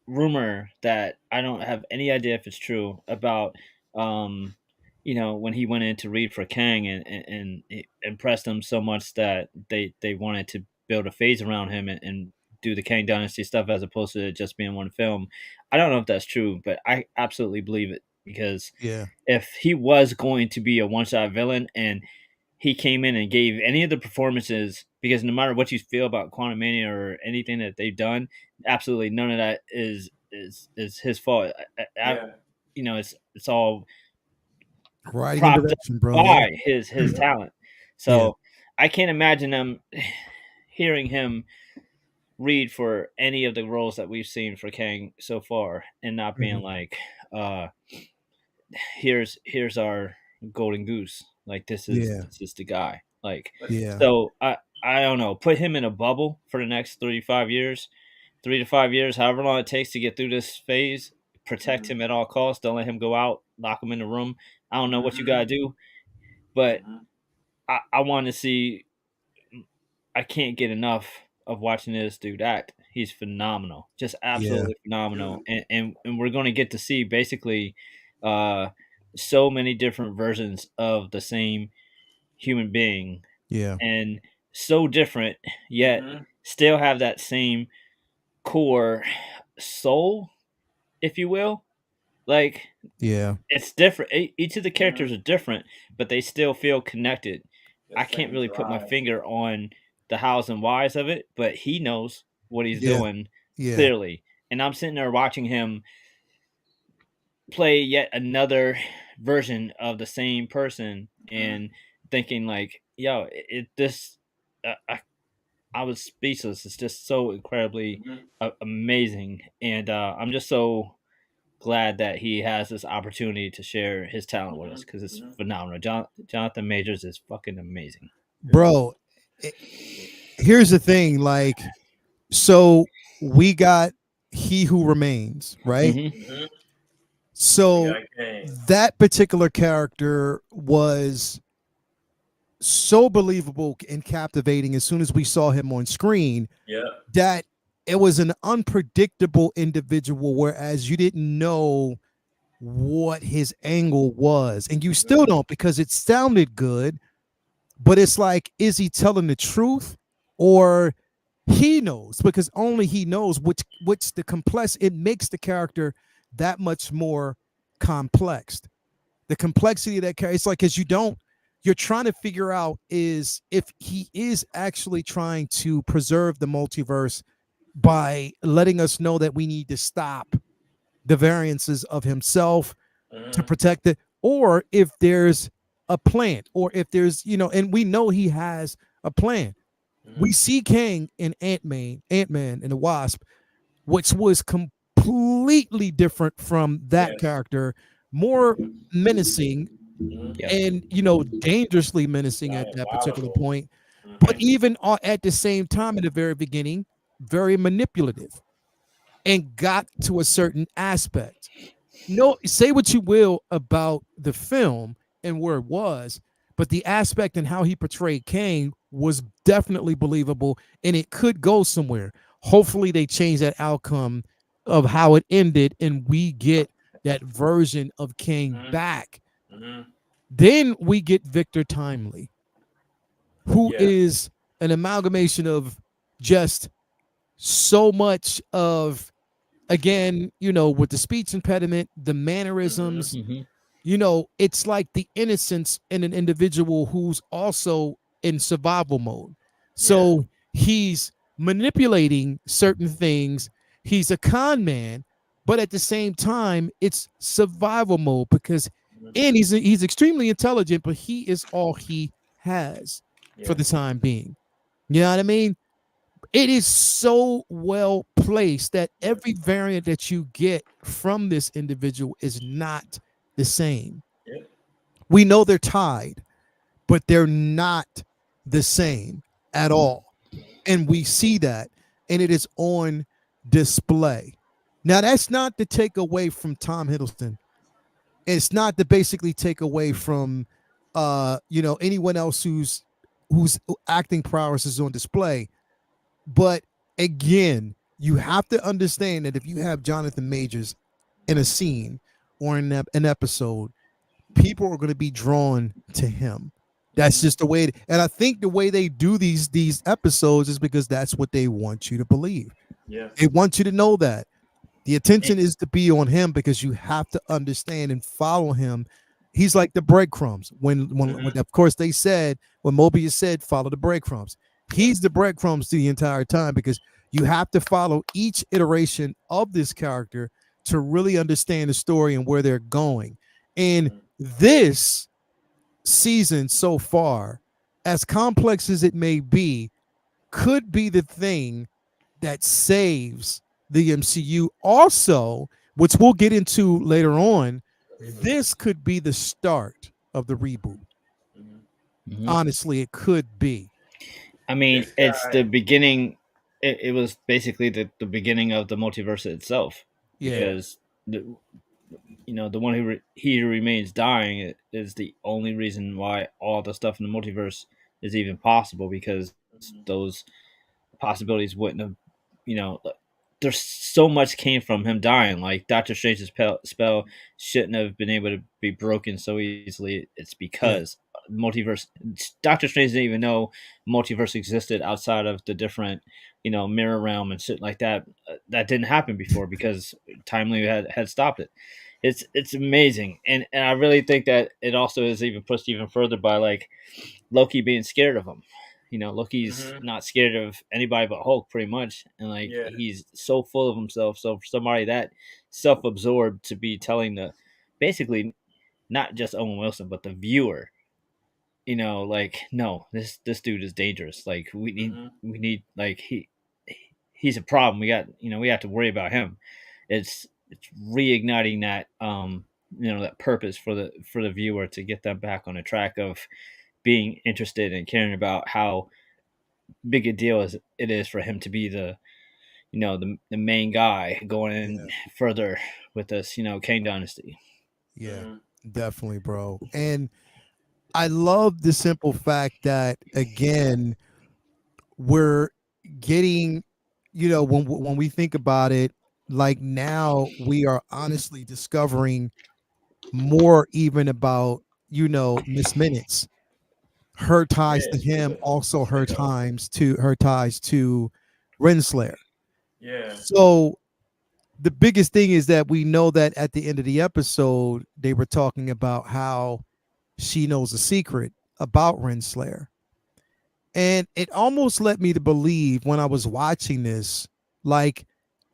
rumor that I don't have any idea if it's true about um when he went in to read for Kang and it impressed them so much that they wanted to build a phase around him and do the Kang Dynasty stuff as opposed to it just being one film. I don't know if that's true, but I absolutely believe it because yeah, if he was going to be a one shot villain and he came in and gave any of the performances, because no matter what you feel about Quantum Mania or anything that they've done, absolutely none of that is his fault. Yeah. It's all writing and propped up direction, bro. Yeah, by his Yeah. talent. yeah, So I can't imagine them hearing him read for any of the roles that we've seen for Kang so far and not being mhm, like, uh, here's our golden goose. Like yeah, this is the guy. Like But yeah, so I don't know. Put him in a bubble for the next 3 to 5 years, 3 to 5 years, however long it takes to get through this phase. Protect mm-hmm. him at all costs. Don't let him go out. Lock him in the room. I don't know what you Mm-hmm. gotta do, but Mm-hmm. I want to see. I can't get enough of watching this dude act. He's phenomenal, just yeah, absolutely phenomenal, Dude. and we're going to get to see basically uh, so many different versions of the same human being, yeah, and so different yet Mm-hmm. still have that same core soul, if you will. Like yeah, it's different. Each of the Mm-hmm. characters are different, but they still feel connected. That I can't same really put my drive. finger on the hows and whys of it, but he knows what he's yeah, doing yeah, clearly. And I'm sitting there watching him play yet another version of the same person Mm-hmm. and thinking like, yo, this I was speechless. It's just so incredibly Mm-hmm. amazing, and I'm just so glad that he has this opportunity to share his talent with us because Mm-hmm. it's Mm-hmm. phenomenal. Jonathan Majors is fucking amazing. Dude. bro. it- Here's the thing, like, so we got He Who Remains, right? Hmm. Mm-hmm. We So got game. that particular character was so believable and captivating as soon as we saw him on screen Yep. that it was an unpredictable individual, whereas you didn't know what his angle was. And you Mm-hmm. still don't because it sounded good, but it's like, is he telling the truth? Or he knows because only he knows which the complex, it makes the character that much more complex. The complexity of that character, it's like, because you're trying to figure out is if he is actually trying to preserve the multiverse by letting us know that we need to stop the variances of himself to Mm-hmm. protect it, or if there's a plan, or if there's, and we know he has a plan. We see Kang in Ant-Man and the Wasp, which was completely different from that Yes. character, more menacing Mm-hmm. Yep. and dangerously menacing at that particular Diabolical. point. But Mm-hmm. even at the same time, in the very beginning, very manipulative and got to a certain aspect. No, say what you will about the film and where it was, but the aspect and how he portrayed Kane was definitely believable, and it could go somewhere. Hopefully, they change that outcome of how it ended, and we get that version of Kane Mm-hmm. back. Mm-hmm. Then we get Victor Timely, who Yeah. is an amalgamation of just so much of, again, with the speech impediment, the Mm-hmm. mannerisms, Mm-hmm. it's like the innocence in an individual who's also in survival mode. Yeah. So he's manipulating certain things. He's a con man, but at the same time, it's survival mode because, Mm-hmm. and he's extremely intelligent, but he is all he has for Yeah. the time being. You know what I mean? It is so well placed that Yeah. every variant that you get from this individual is not the same. Yep. We know they're tied, but they're not the same at all. And we see that, and it is on display. Now, that's not to take away from Tom Hiddleston. It's not to basically take away from anyone else whose acting prowess is on display. But again, you have to understand that if you have Jonathan Majors in a scene or in an episode, people are going to be drawn to him. That's Mm-hmm. just the way. And I think the way they do these episodes is because that's what they want you to believe. Yes. They want you to know that the attention is to be on him because you have to understand and follow him. He's like the breadcrumbs. When Mm-hmm. of course they said, when Mobius said follow the breadcrumbs, Yeah. he's the breadcrumbs the entire time because you have to follow each iteration of this character to really understand the story and where they're going. And Mm-hmm. this season so far, as complex as it may be, could be the thing that saves the MCU. Also, which we'll get into later on, Mm-hmm. this could be the start of the reboot. Mm-hmm. Mm-hmm. Honestly, it could be. I mean, This it's the guy. beginning. It was basically the beginning of the multiverse itself, Yeah, Yeah. because the one he who remains dying is the only reason why all the stuff in the multiverse is even possible, because Mm-hmm. those possibilities wouldn't have, you know, there's so much came from him dying. Like Doctor Strange's spell shouldn't have been able to be broken so easily. It's yeah, because multiverse. Doctor Strange didn't even know multiverse existed outside of the different, mirror realm and shit like that. That didn't happen before because Timely had stopped it. It's amazing, and I really think that it also is even pushed even further by like Loki being scared of him. Loki's Mm-hmm. not scared of anybody but Hulk, pretty much, and like Yeah. he's so full of himself. So for somebody that self-absorbed to be telling the basically not just Owen Wilson but the viewer, like no, this dude is dangerous. Like Mm-hmm. we need like he's a problem. We have to worry about him. It's reigniting that that purpose for the viewer to get them back on a track of being interested and caring about how big a deal it is for him to be the main guy going in yeah, further with this Kang dynasty. yeah, Mm-hmm. definitely, bro. And I love the simple fact that, again, we're getting, when we think about it, like now we are honestly discovering more even about, Miss Minutes, her ties Yeah. to him, also She's a her ties to Renslayer. yeah. So the biggest thing is that we know that at the end of the episode, they were talking about how she knows a secret about Renslayer. And it almost led me to believe when I was watching this, like,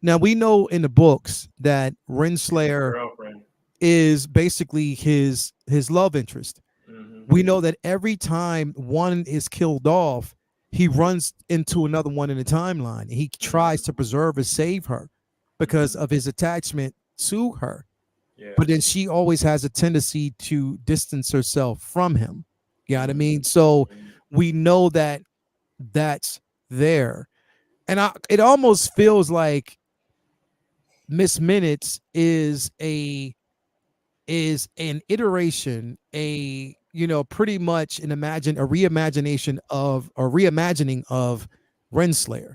now we know in the books that She's his Renslayer girlfriend. is basically his love interest. Mm-hmm. We know that every time one is killed off, he runs into another one in the timeline. He tries to preserve and save her because of his attachment to her. Yeah. But then she always has a tendency to distance herself from him. You know what I mean? So we know that that's there. And it almost feels like Miss Minutes is an iteration, pretty much a reimagination of a reimagining of Renslayer.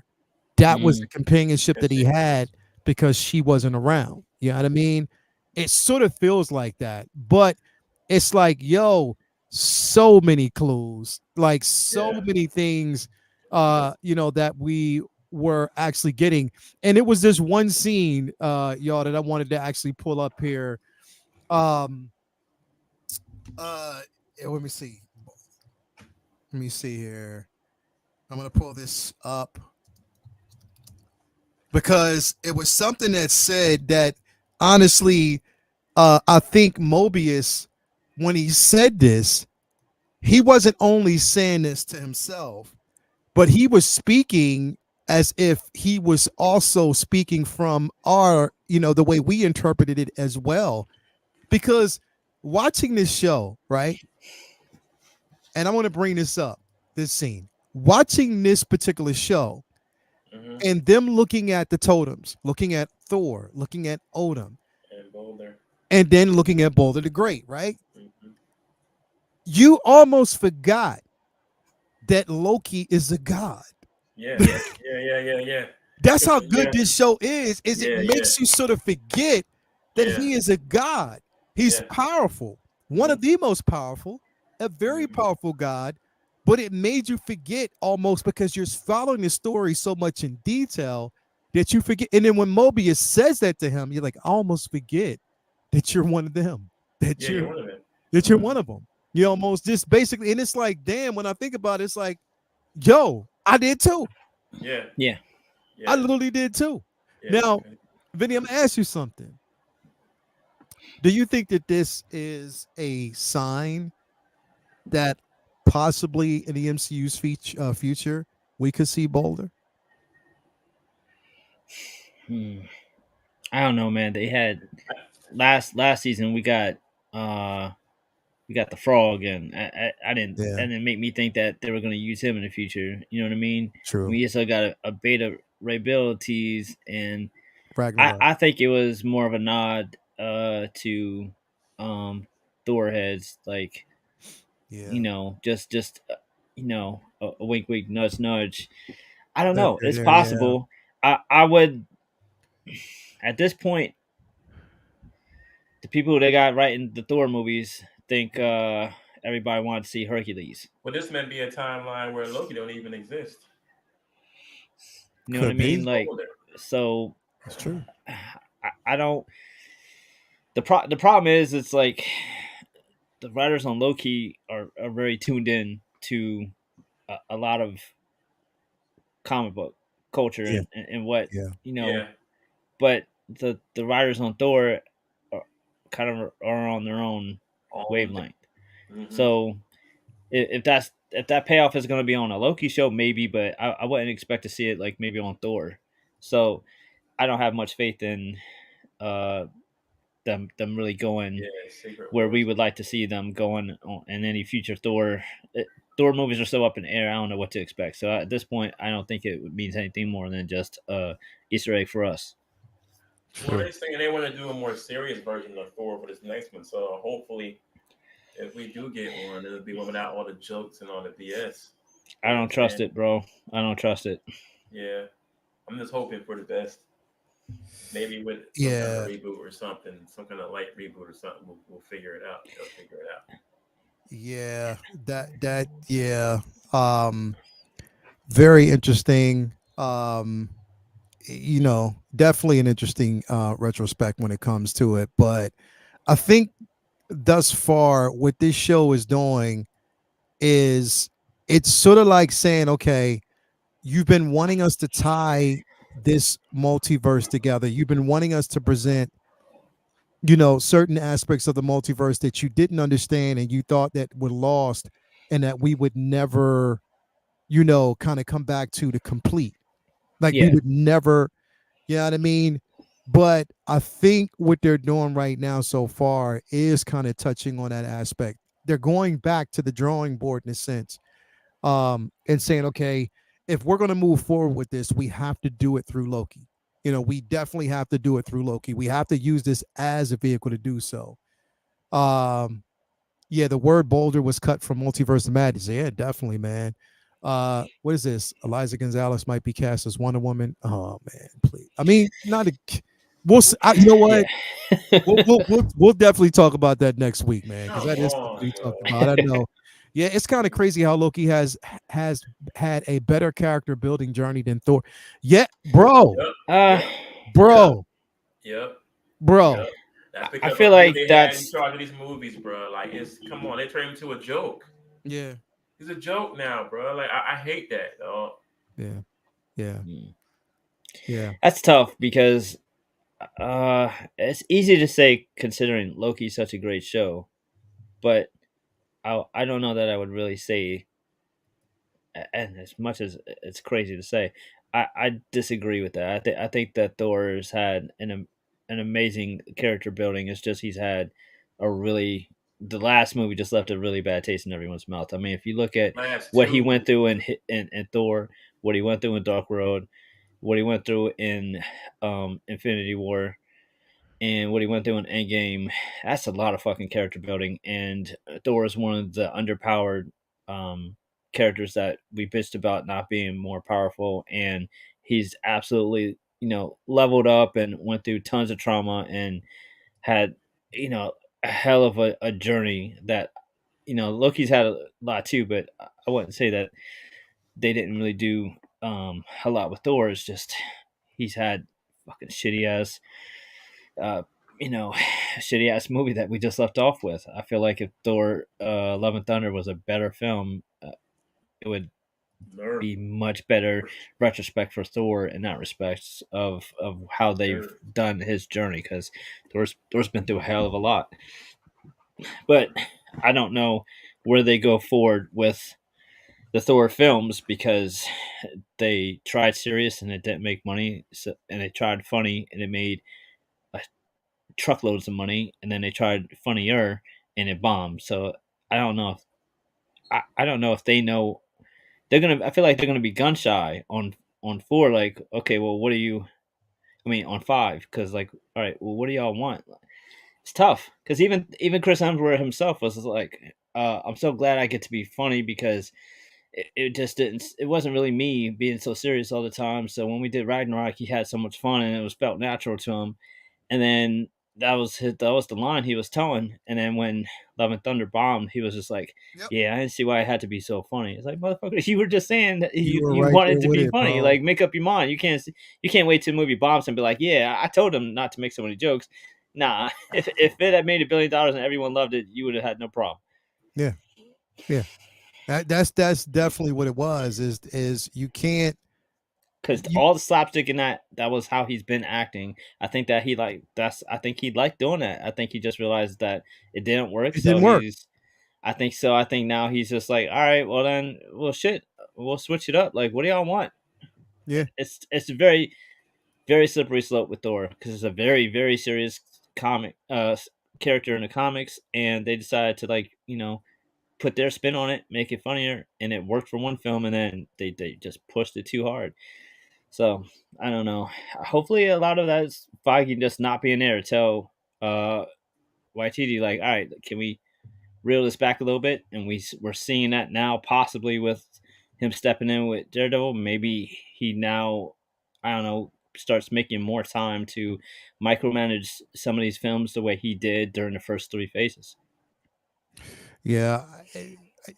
That was the companionship that he had because she wasn't around. You know what I mean? It sort of feels like that, but it's like, yo, so many clues, like so many things, that we were actually getting. And it was this one scene, y'all, that I wanted to actually pull up here. Um, let me see. Let me see here. I'm gonna pull this up because it was something that said that honestly, I think Mobius, when he said this, he wasn't only saying this to himself, but he was speaking as if he was also speaking from the way we interpreted it as well. Because watching this show, right? And I want to bring this up, this scene. Watching this particular show and them looking at the totems, looking at Thor, looking at Odin, And Boulder. and then looking at Boulder the Great, right? Mm-hmm. You almost forgot that Loki is a god. Yeah. Yeah. That's how good this show is it Yeah. makes you sort of forget that he is a god. He's powerful, one of the most powerful, a very powerful god, but it made you forget almost because you're following the story so much in detail that you forget. And then when Mobius says that to him, you're like, I almost forget that you're one of them, that you're you're one of them. that you're one of them. You almost just basically, and it's like, damn, when I think about it, it's like, yo, I did too. Yeah. I literally did too. Now, Vinny, I'm gonna ask you something. Do you think that this is a sign that possibly in the MCU's future we could see Boulder? I don't know, man. They had last season we got the frog, and I didn't Yeah. that didn't make me think that they were going to use him in the future. You know what I mean? True. We also got a beta Ray abilities, and Ragnarok. I think it was more of a nod to Thor heads, like just a wink wink nudge nudge. I don't know. It's possible. I would at this point, the people that got writing the Thor movies think everybody wanted to see Hercules. Well, this may be a timeline where Loki don't even exist. You know what I mean? Like, Boulder. so That's true. I don't. The problem is, it's like the writers on Loki are very tuned in to a lot of comic book culture and what but the writers on Thor are on their own wavelength. So if that payoff is going to be on a Loki show, maybe, but I wouldn't expect to see it like maybe on Thor. So I don't have much faith in them really going where we would like to see them going in any future Thor. Thor movies are so up in the air. I don't know what to expect. So at this point, I don't think it means anything more than just Easter egg for us. Well, they're saying they want to do a more serious version of Thor for this next one. So hopefully, if we do get one, it'll be without all the jokes and all the BS. I don't trust it, bro. I don't trust it. Yeah, I'm just hoping for the best. Maybe with some kind of reboot or something, some kind of light reboot or something, we'll figure it out. They'll figure it out. Yeah, very interesting. Definitely an interesting retrospect when it comes to it. But I think thus far, what this show is doing is it's sort of like saying, okay, you've been wanting us to tie this multiverse together. You've been wanting us to present, certain aspects of the multiverse that you didn't understand and you thought that were lost and that we would never kind of come back to complete. Like we Yeah. would never, you know what I mean? But I think what they're doing right now so far is kind of touching on that aspect. They're going back to the drawing board in a sense, and saying, okay, if we're going to move forward with this, we have to do it through Loki. We definitely have to do it through Loki. We have to use this as a vehicle to do so. Um, yeah, the word boulder was cut from Multiverse of Madness. Yeah, definitely, man. What is this? Eliza Gonzalez might be cast as Wonder Woman. Oh man, please. I mean, not a. We'll. You know what? Yeah. We'll definitely talk about that next week, man, because Come that is something on, we talked bro. about. I know. Yeah, it's kind of crazy how Loki has had a better character building journey than Thor. Yeah, bro, Yep, uh, yep, yep, bro, yep, bro. yep. That's I because feel of who like they had in that's charge of these movies, bro. Like, it's come on, they turned him into a joke. Yeah, He's a joke now, bro. Like, I hate that, dog. yeah, yeah, mm, yeah. that's tough because it's easy to say considering Loki's such a great show, but I don't know that I would really say, and as much as it's crazy to say, I disagree with that. I think that Thor's had an amazing character building. It's just he's had a really the last movie just left a really bad taste in everyone's mouth. I mean, if you look at Last what he two went through movies. in Thor, what he went through in Dark Road, what he went through in Infinity War, and what he went through in Endgame, that's a lot of fucking character building. And Thor is one of the underpowered um, characters that we bitched about not being more powerful, and he's absolutely leveled up and went through tons of trauma and had a hell of a journey that Loki's had a lot too, but I wouldn't say that they didn't really do a lot with Thor. It's just he's had fucking shitty ass uh, shitty ass movie that we just left off with. I feel like if Thor Love and Thunder was a better film, it would Nerf, be much better retrospect for Thor in that respect of how they've nerf. done his journey because Thor's been through a hell of a lot. But I don't know where they go forward with the Thor films because they tried serious and it didn't make money, and they tried funny and it made truckloads of money, and then they tried funnier and it bombed. So I don't know if I don't know if they know they're gonna. I feel like they're gonna be gun shy on four. Like, okay, well, what do you? I mean, on five, because like, all right, well, what do y'all want? It's tough because even Chris Hemsworth himself was like, I'm so glad I get to be funny because it just didn't. It wasn't really me being so serious all the time. So when we did Ragnarok, he had so much fun and it was felt natural to him. And then that was the line he was telling. And then when Love and Thunder bombed, he was just like, Yep. "Yeah, I didn't see why it had to be so funny." It's like, motherfucker, you were just saying that You were you right there wanted to with be it, funny. bro. Like, make up your mind. You can't wait till the movie bombs and be like, "Yeah, I told him not to make so many jokes." Nah, if it had made $1 billion and everyone loved it, you would have had no problem. Yeah, yeah. That's definitely what it was. Is you can't Because you all the slapstick in that was how he's been acting. I think that I think he liked doing that. I think he just realized that it didn't work. it So didn't work. he's I think so. I think now he's just like, all right, well then, well shit, we'll switch it up. Like, what do y'all want? Yeah, It's a very very slippery slope with Thor because it's a very very serious comic character in the comics, and they decided to like put their spin on it, make it funnier, and it worked for one film, and then they just pushed it too hard. So I don't know. Hopefully, a lot of that is Feige just not being there to tell uh, YTD like, all right, can we reel this back a little bit? And we're seeing that now, possibly with him stepping in with Daredevil. Maybe he now, I don't know, starts making more time to micromanage some of these films the way he did during the first three phases. yeah.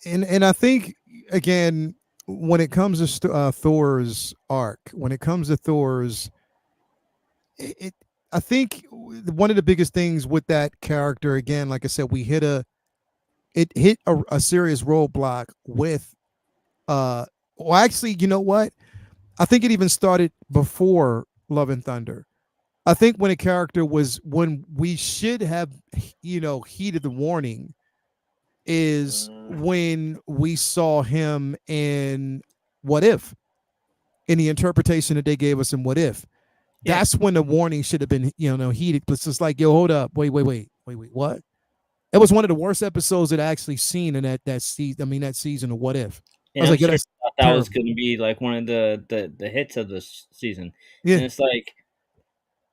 And I think again when it comes to Thor's arc, when it comes to Thor's, it I think one of the biggest things with that character, again, like I said, it hit a serious roadblock with well, actually, you know what? I think it even started before Love and Thunder. I think when a character was when we should have, heeded the warning is Mm, when we saw him in What If, in the interpretation that they gave us in What If. Yeah. That's when the warning should have been, heated. It's just like, yo, hold up, wait, what? It was one of the worst episodes that I actually seen in that season. I mean, that season of What If. I And was I'm like, yo, sure that's you thought that was terrible. going to be like one of the hits of this season, Yeah, and it's like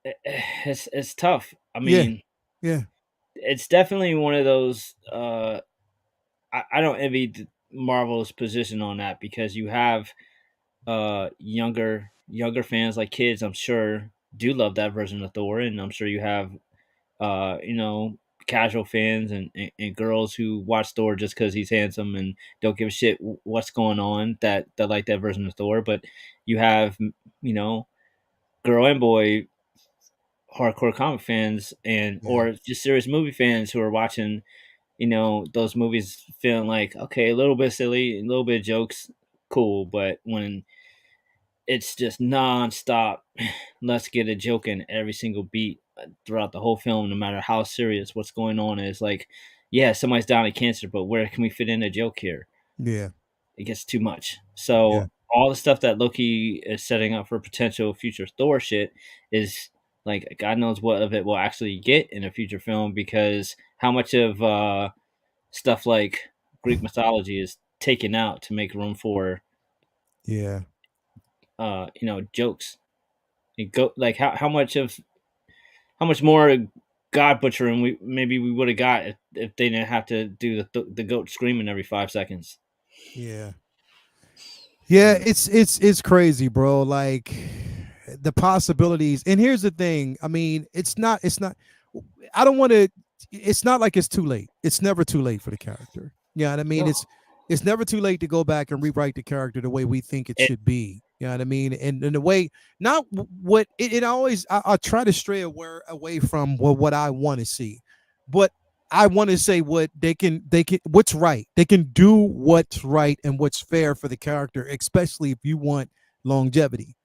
it's tough. I yeah, mean, yeah, it's definitely one of those. I don't envy Marvel's position on that because you have younger fans like kids. I'm sure do love that version of Thor, and I'm sure you have you know, casual fans and girls who watch Thor just because he's handsome and don't give a shit what's going on that like that version of Thor. But you have, you know, girl and boy hardcore comic fans and yeah, or just serious movie fans who are watching, those movies feeling like, okay, a little bit silly, a little bit of jokes, cool. But when it's just nonstop. Let's get a joke in every single beat throughout the whole film, no matter how serious what's going on is. Like, yeah, somebody's dying of cancer, but where can we fit in a joke here? yeah, It gets too much. yeah, So all the stuff that Loki is setting up for potential future Thor shit is like God knows what of it will actually get in a future film because how much of stuff like Greek mythology is taken out to make room for yeah, jokes. It go like how much more God butchering we would have got if they didn't have to do the goat screaming every 5 seconds. yeah. Yeah, Mm. it's crazy, bro. Like the possibilities. And here's the thing. I mean, it's not I don't want to it's not like it's too late. It's never too late for the character. Yeah, you know what I mean? No, It's never too late to go back and rewrite the character the way we think it it should be. You know what I mean? And in the way not what it always I try to stray away from what I want to see. But I want to say what they can what's right. They can do what's right and what's fair for the character, especially if you want longevity.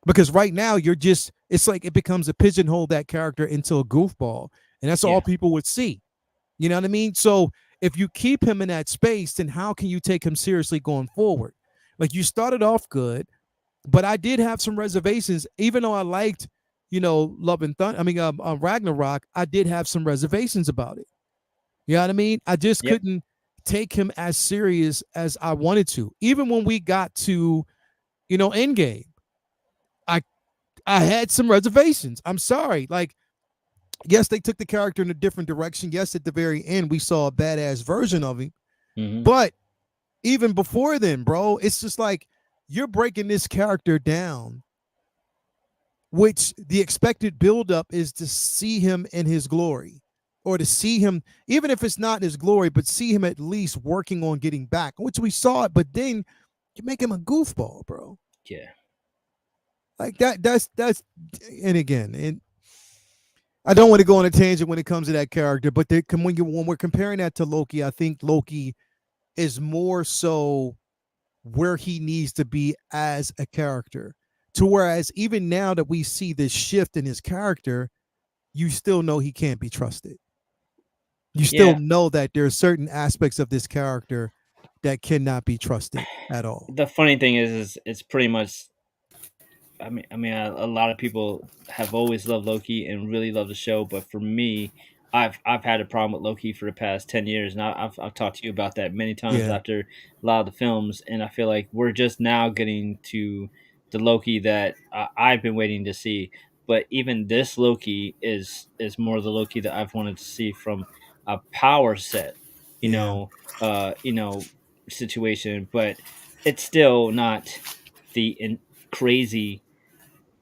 Because right now you're just it's like it becomes a pigeonhole that character into a goofball, and that's all yeah, people would see. You know what I mean? So if you keep him in that space, then how can you take him seriously going forward? Like you started off good, but I did have some reservations, even though I liked, Love and Thunder. I mean, Ragnarok. I did have some reservations about it. You know what I mean? I just yep, couldn't take him as serious as I wanted to. Even when we got to, Endgame, I I had some reservations. I'm sorry. Like, yes, they took the character in a different direction. Yes, at the very end, we saw a badass version of him. hmm But even before then, bro, it's just like you're breaking this character down, which the expected buildup is to see him in his glory or to see him, even if it's not in his glory, but see him at least working on getting back, which we saw it. But then you make him a goofball, bro. yeah, Like that's, and again, and I don't want to go on a tangent when it comes to that character, but when we're comparing that to Loki, I think Loki is more so where he needs to be as a character. To whereas even now that we see this shift in his character, you still know he can't be trusted. You still yeah. know that there are certain aspects of this character that cannot be trusted at all. The funny thing is it's pretty much. I mean, a lot of people have always loved Loki and really love the show, but for me, I've had a problem with Loki for the past 10 years, and I've talked to you about that many times Yeah, after a lot of the films, and I feel like we're just now getting to the Loki that I've been waiting to see. But even this Loki is more the Loki that I've wanted to see from a power set, you yeah, know, you know, situation, but it's still not crazy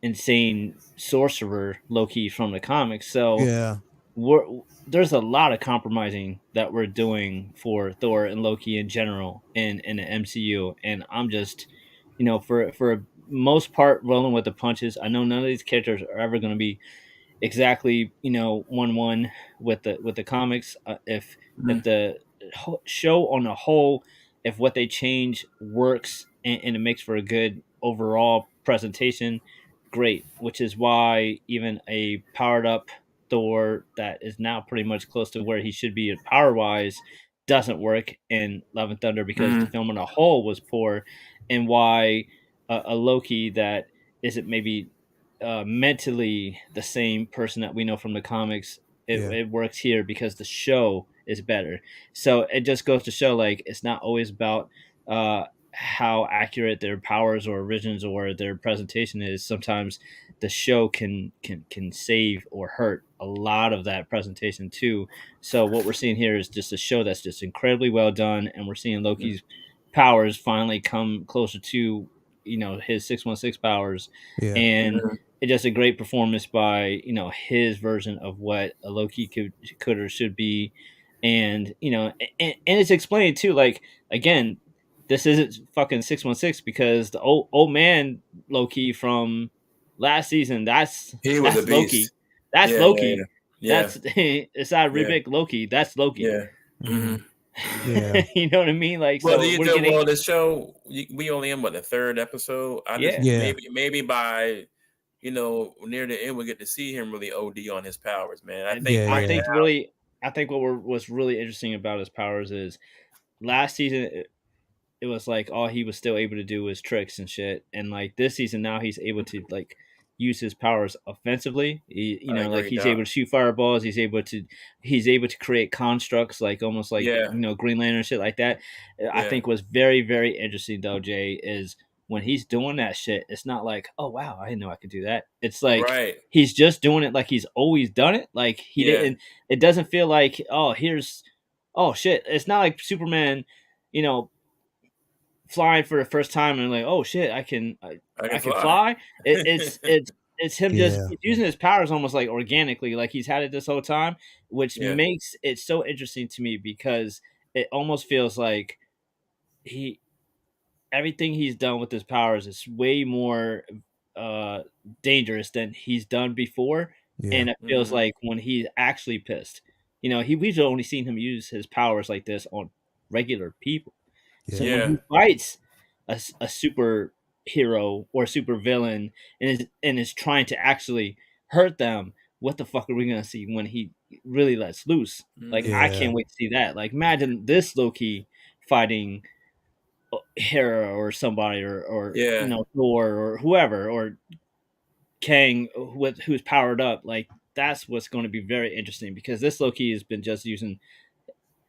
insane sorcerer Loki from the comics. So yeah, we're there's a lot of compromising that we're doing for Thor and Loki in general in the MCU, and I'm just, for most part rolling with the punches. I know none of these characters are ever going to be exactly 1-1 with the comics. If the show on a whole, if what they change works and it makes for a good overall presentation, great. Which is why even a powered up Thor that is now pretty much close to where he should be power wise doesn't work in Love and Thunder because the film on a whole was poor, and why a Loki that isn't maybe mentally the same person that we know from the comics, it works here because the show is better. So it just goes to show, like, it's not always about how accurate their powers or origins or their presentation is. Sometimes the show can save or hurt a lot of that presentation too. So what we're seeing here is just a show that's just incredibly well done, and we're seeing Loki's powers finally come closer to his 616 powers, Yeah. and it's just a great performance by his version of what a Loki could or should be, and and it's explained too. Like, again, this isn't fucking 616 because the old man Loki from last season, He was a that's Loki. beast. That's Yeah, Loki. yeah. That's it's not remake Loki. That's Loki. Yeah. Yeah. You know what I mean? Like, Well, so we're getting the show, we only in the third episode. I just Yeah. maybe by near the end we'll get to see him really OD on his powers, man. I think Yeah, I yeah. think really I think what's really interesting about his powers is last season it was like all he was still able to do was tricks and shit, and like this season now he's able to like use his powers offensively. Like he's able to shoot fireballs. He's able to create constructs, like almost like Green Lantern and shit like that. I think what's very, very interesting though, Jay, is when he's doing that shit, it's not like, oh wow, I didn't know I could do that. It's like he's just doing it like he's always done it. Like he didn't. It doesn't feel like, oh shit. It's not like Superman, flying for the first time and like, oh shit, I can fly. It's him just using his powers almost like organically, like he's had it this whole time, which makes it so interesting to me because it almost feels like everything he's done with his powers is way more dangerous than he's done before. And it feels like when he's actually pissed, we've only seen him use his powers like this on regular people. So when he fights a super hero or super villain and is trying to actually hurt them, what the fuck are we gonna see when he really lets loose? Like, I can't wait to see that. Like, imagine this Loki fighting Hera or somebody or Thor or whoever, or Kang who's powered up. Like, that's what's going to be very interesting because this Loki has been just using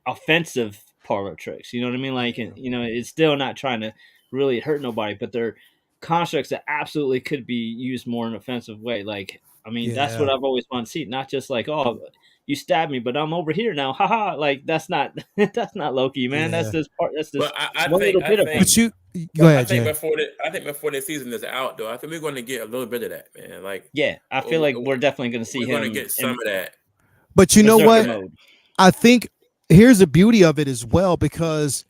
offensive parlor tricks. You know what I mean? Like, it's still not trying to really hurt nobody, but they're constructs that absolutely could be used more in an offensive way. Like, I mean, that's what I've always wanted to see. Not just like, oh, you stabbed me, but I'm over here now. Haha. Like, that's not Loki, man. That's this part. That's this little bit of it. But you go ahead, I think before the season is out, though, I think we're going to get a little bit of that, man. Like, I feel like we're definitely going to see him. We're going to get some of that. But you know what? I think here's the beauty of it as well, because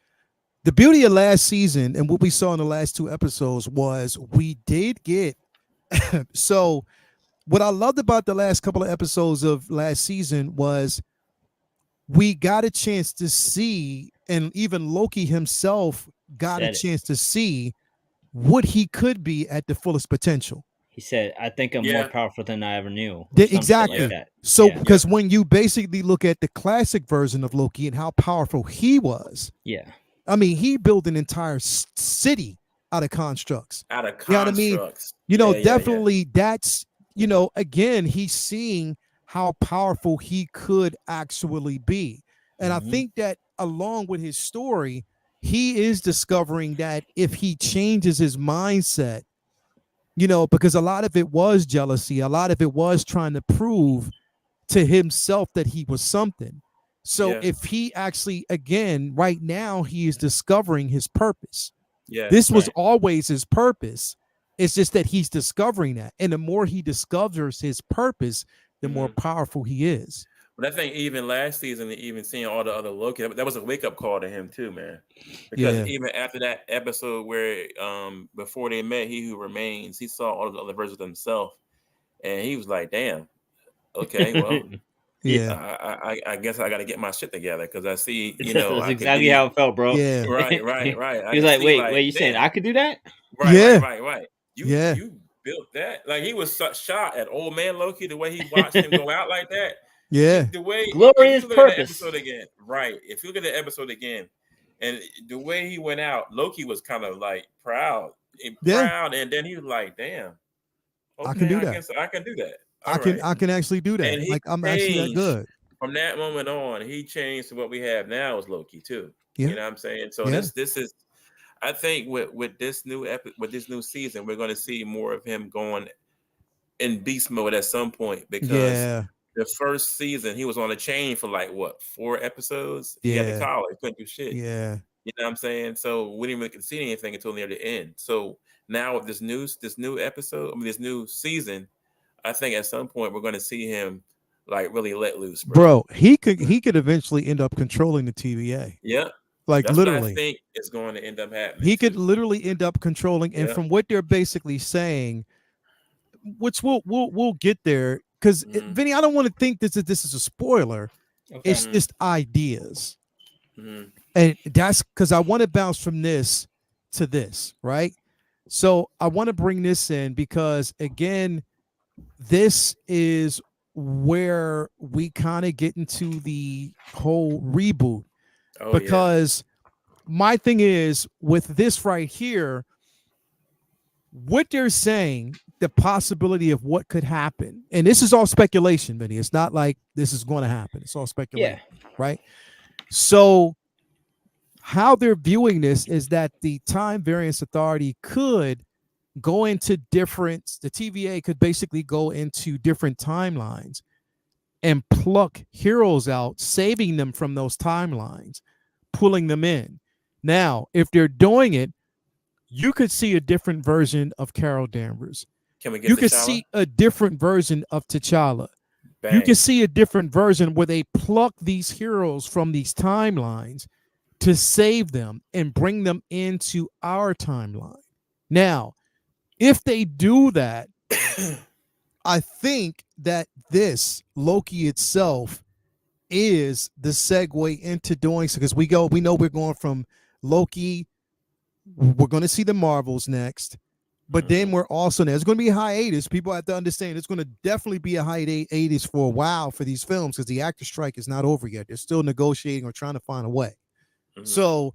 the beauty of last season and what we saw in the last two episodes was we did get so what I loved about the last couple of episodes of last season was we got a chance to see, and even Loki himself got a chance to see what he could be at the fullest potential. He said, I think I'm more powerful than I ever knew. Exactly. Like so, because when you basically look at the classic version of Loki and how powerful he was, I mean, he built an entire city out of constructs. You know what I mean? Definitely that's, again, he's seeing how powerful he could actually be. And I think that along with his story, he is discovering that if he changes his mindset, because a lot of it was jealousy, a lot of it was trying to prove to himself that he was something. So if he actually, again, right now, he is discovering his purpose. This was always his purpose. It's just that he's discovering that. And the more he discovers his purpose, the more powerful he is. But I think even last season, even seeing all the other Loki, that was a wake-up call to him too, man. Because even after that episode where before they met, He Who Remains, he saw all the other versions of himself. And he was like, damn, okay, well, I guess I got to get my shit together because I see, that's exactly how it felt, bro. Yeah, right. He was like, wait, you saying I could do that? Right. You built that. Like, he was shot at old man Loki, the way he watched him go out like that. Yeah. The way if Glorious you look at the purpose. episode again, right? If you look at the episode again, and the way he went out, Loki was kind of like Yeah. proud, and then he was like, "Damn, I can okay, do I that. guess I can do that. I All can right." I can actually do that. And he Like I'm actually that changed good. from that moment on. He changed to what we have now is Loki too. Yeah. You know what I'm saying? So Yeah. this is, I think with this with this new season, we're going to see more of him going in beast mode at some point because Yeah. the first season he was on a chain for like what 4 episodes. He had the Yeah. collar, he couldn't do shit. Yeah. You know what I'm saying? So we didn't really see anything until near the end. So now with this new episode, I mean this new season, I think at some point we're going to see him like really let loose, bro. Bro, he could eventually end up controlling the TVA. Yeah, Like that's what I literally. think is going to end up happening He could too. literally end up controlling, and Yeah. from what they're basically saying, which we'll get there, because Mm-hmm. Vinny, I don't want to think this is a spoiler. Okay. It's just ideas. Mm-hmm. And that's because I want to bounce from this to this, right? So I want to bring this in because again, this is where we kind of get into the whole reboot. Oh Because my thing is with this right here, what they're saying, the possibility of what could happen, and this is all speculation, Vinny. It's not like this is going to happen. It's all speculation, right? So how they're viewing this is that the Time Variance Authority could go into different, the TVA could basically go into different timelines and pluck heroes out, saving them from those timelines, pulling them in. Now, if they're doing it, you could see a different version of Carol Danvers. Can we get You could T'Challa? see a different version of T'Challa. Bang. You can see a different version where they pluck these heroes from these timelines to save them and bring them into our timeline. Now, if they do that, I think that this Loki itself is the segue into doing so, because we know we're going from Loki, we're going to see the Marvels next, but then we're also, there's going to be a hiatus. People have to understand it's going to definitely be a hiatus for a while for these films because the actor strike is not over yet. They're still negotiating or trying to find a way. So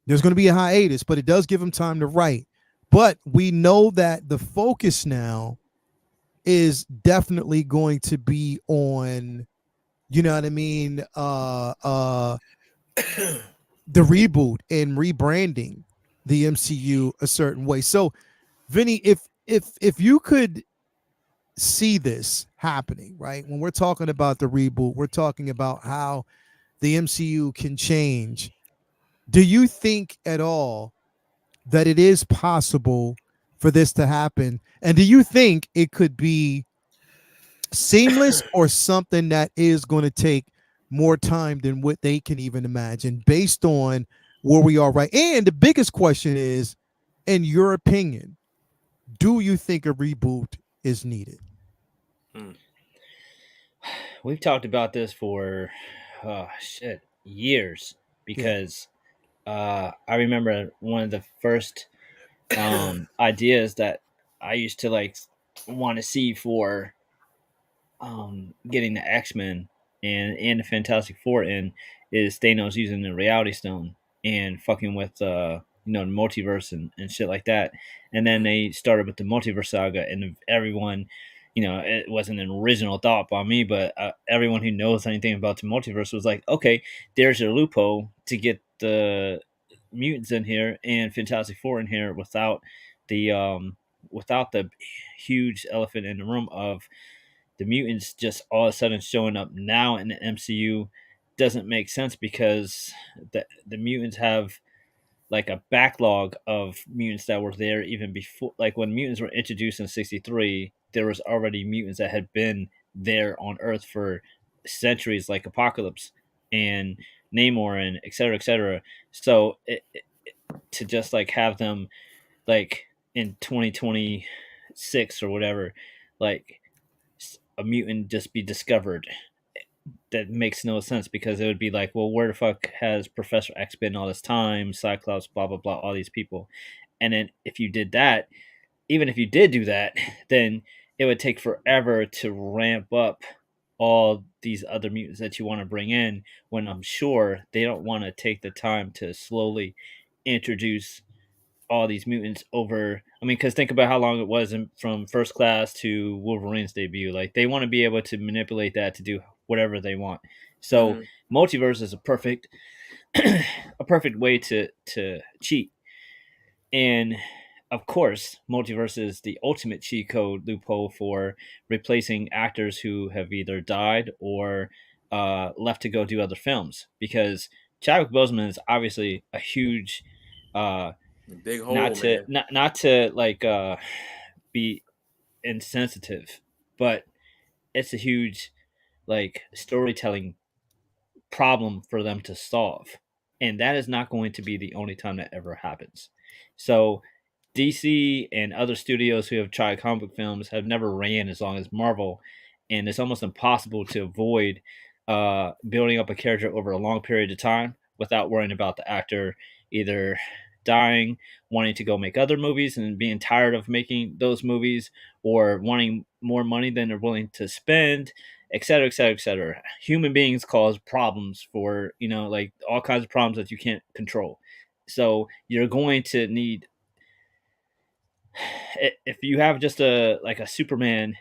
there's going to be a hiatus, but it does give them time to write. But we know that the focus now is definitely going to be on, you know what I mean, the reboot and rebranding the MCU a certain way. So, Vinny, if you could see this happening, right? When we're talking about the reboot, we're talking about how the MCU can change. Do you think at all that it is possible for this to happen? And do you think it could be seamless or something that is going to take more time than what they can even imagine based on where we are right? And the biggest question is, in your opinion, do you think a reboot is needed? We've talked about this for years because I remember one of the first ideas that I used to like want to see for getting the X-Men and the Fantastic Four in is Thanos using the Reality Stone and fucking with the multiverse and shit like that. And then they started with the multiverse saga, and everyone, it wasn't an original thought by me, but everyone who knows anything about the multiverse was like, okay, there's your loophole to get the mutants in here and Fantastic Four in here without the huge elephant in the room of the mutants just all of a sudden showing up now in the MCU doesn't make sense because the mutants have like a backlog of mutants that were there even before. Like when mutants were introduced in '63, there was already mutants that had been there on Earth for centuries, like Apocalypse and Namor and et cetera, et cetera. So to just like have them like in 2026 or whatever, like a mutant just be discovered, that makes no sense because it would be like, well, where the fuck has Professor X been all this time? Cyclops, blah blah blah, all these people. And then if you did that, even if you did do that, then it would take forever to ramp up all these other mutants that you want to bring in, when I'm sure they don't want to take the time to slowly introduce all these mutants over. I mean, because think about how long it was from First Class to Wolverine's debut. Like, they want to be able to manipulate that to do whatever they want. So Mhm. multiverse is a perfect a perfect way to cheat. And of course, multiverse is the ultimate cheat code loophole for replacing actors who have either died or left to go do other films. Because Chadwick Boseman is obviously a huge, uh, Big not hole, to man. not to like be insensitive, but it's a huge like storytelling problem for them to solve. And that is not going to be the only time that ever happens. So DC and other studios who have tried comic book films have never ran as long as Marvel, and it's almost impossible to avoid building up a character over a long period of time without worrying about the actor either dying, wanting to go make other movies and being tired of making those movies, or wanting more money than they're willing to spend, et cetera, et cetera, et cetera. Human beings cause problems for, like all kinds of problems that you can't control. So you're going to need, if you have just a Superman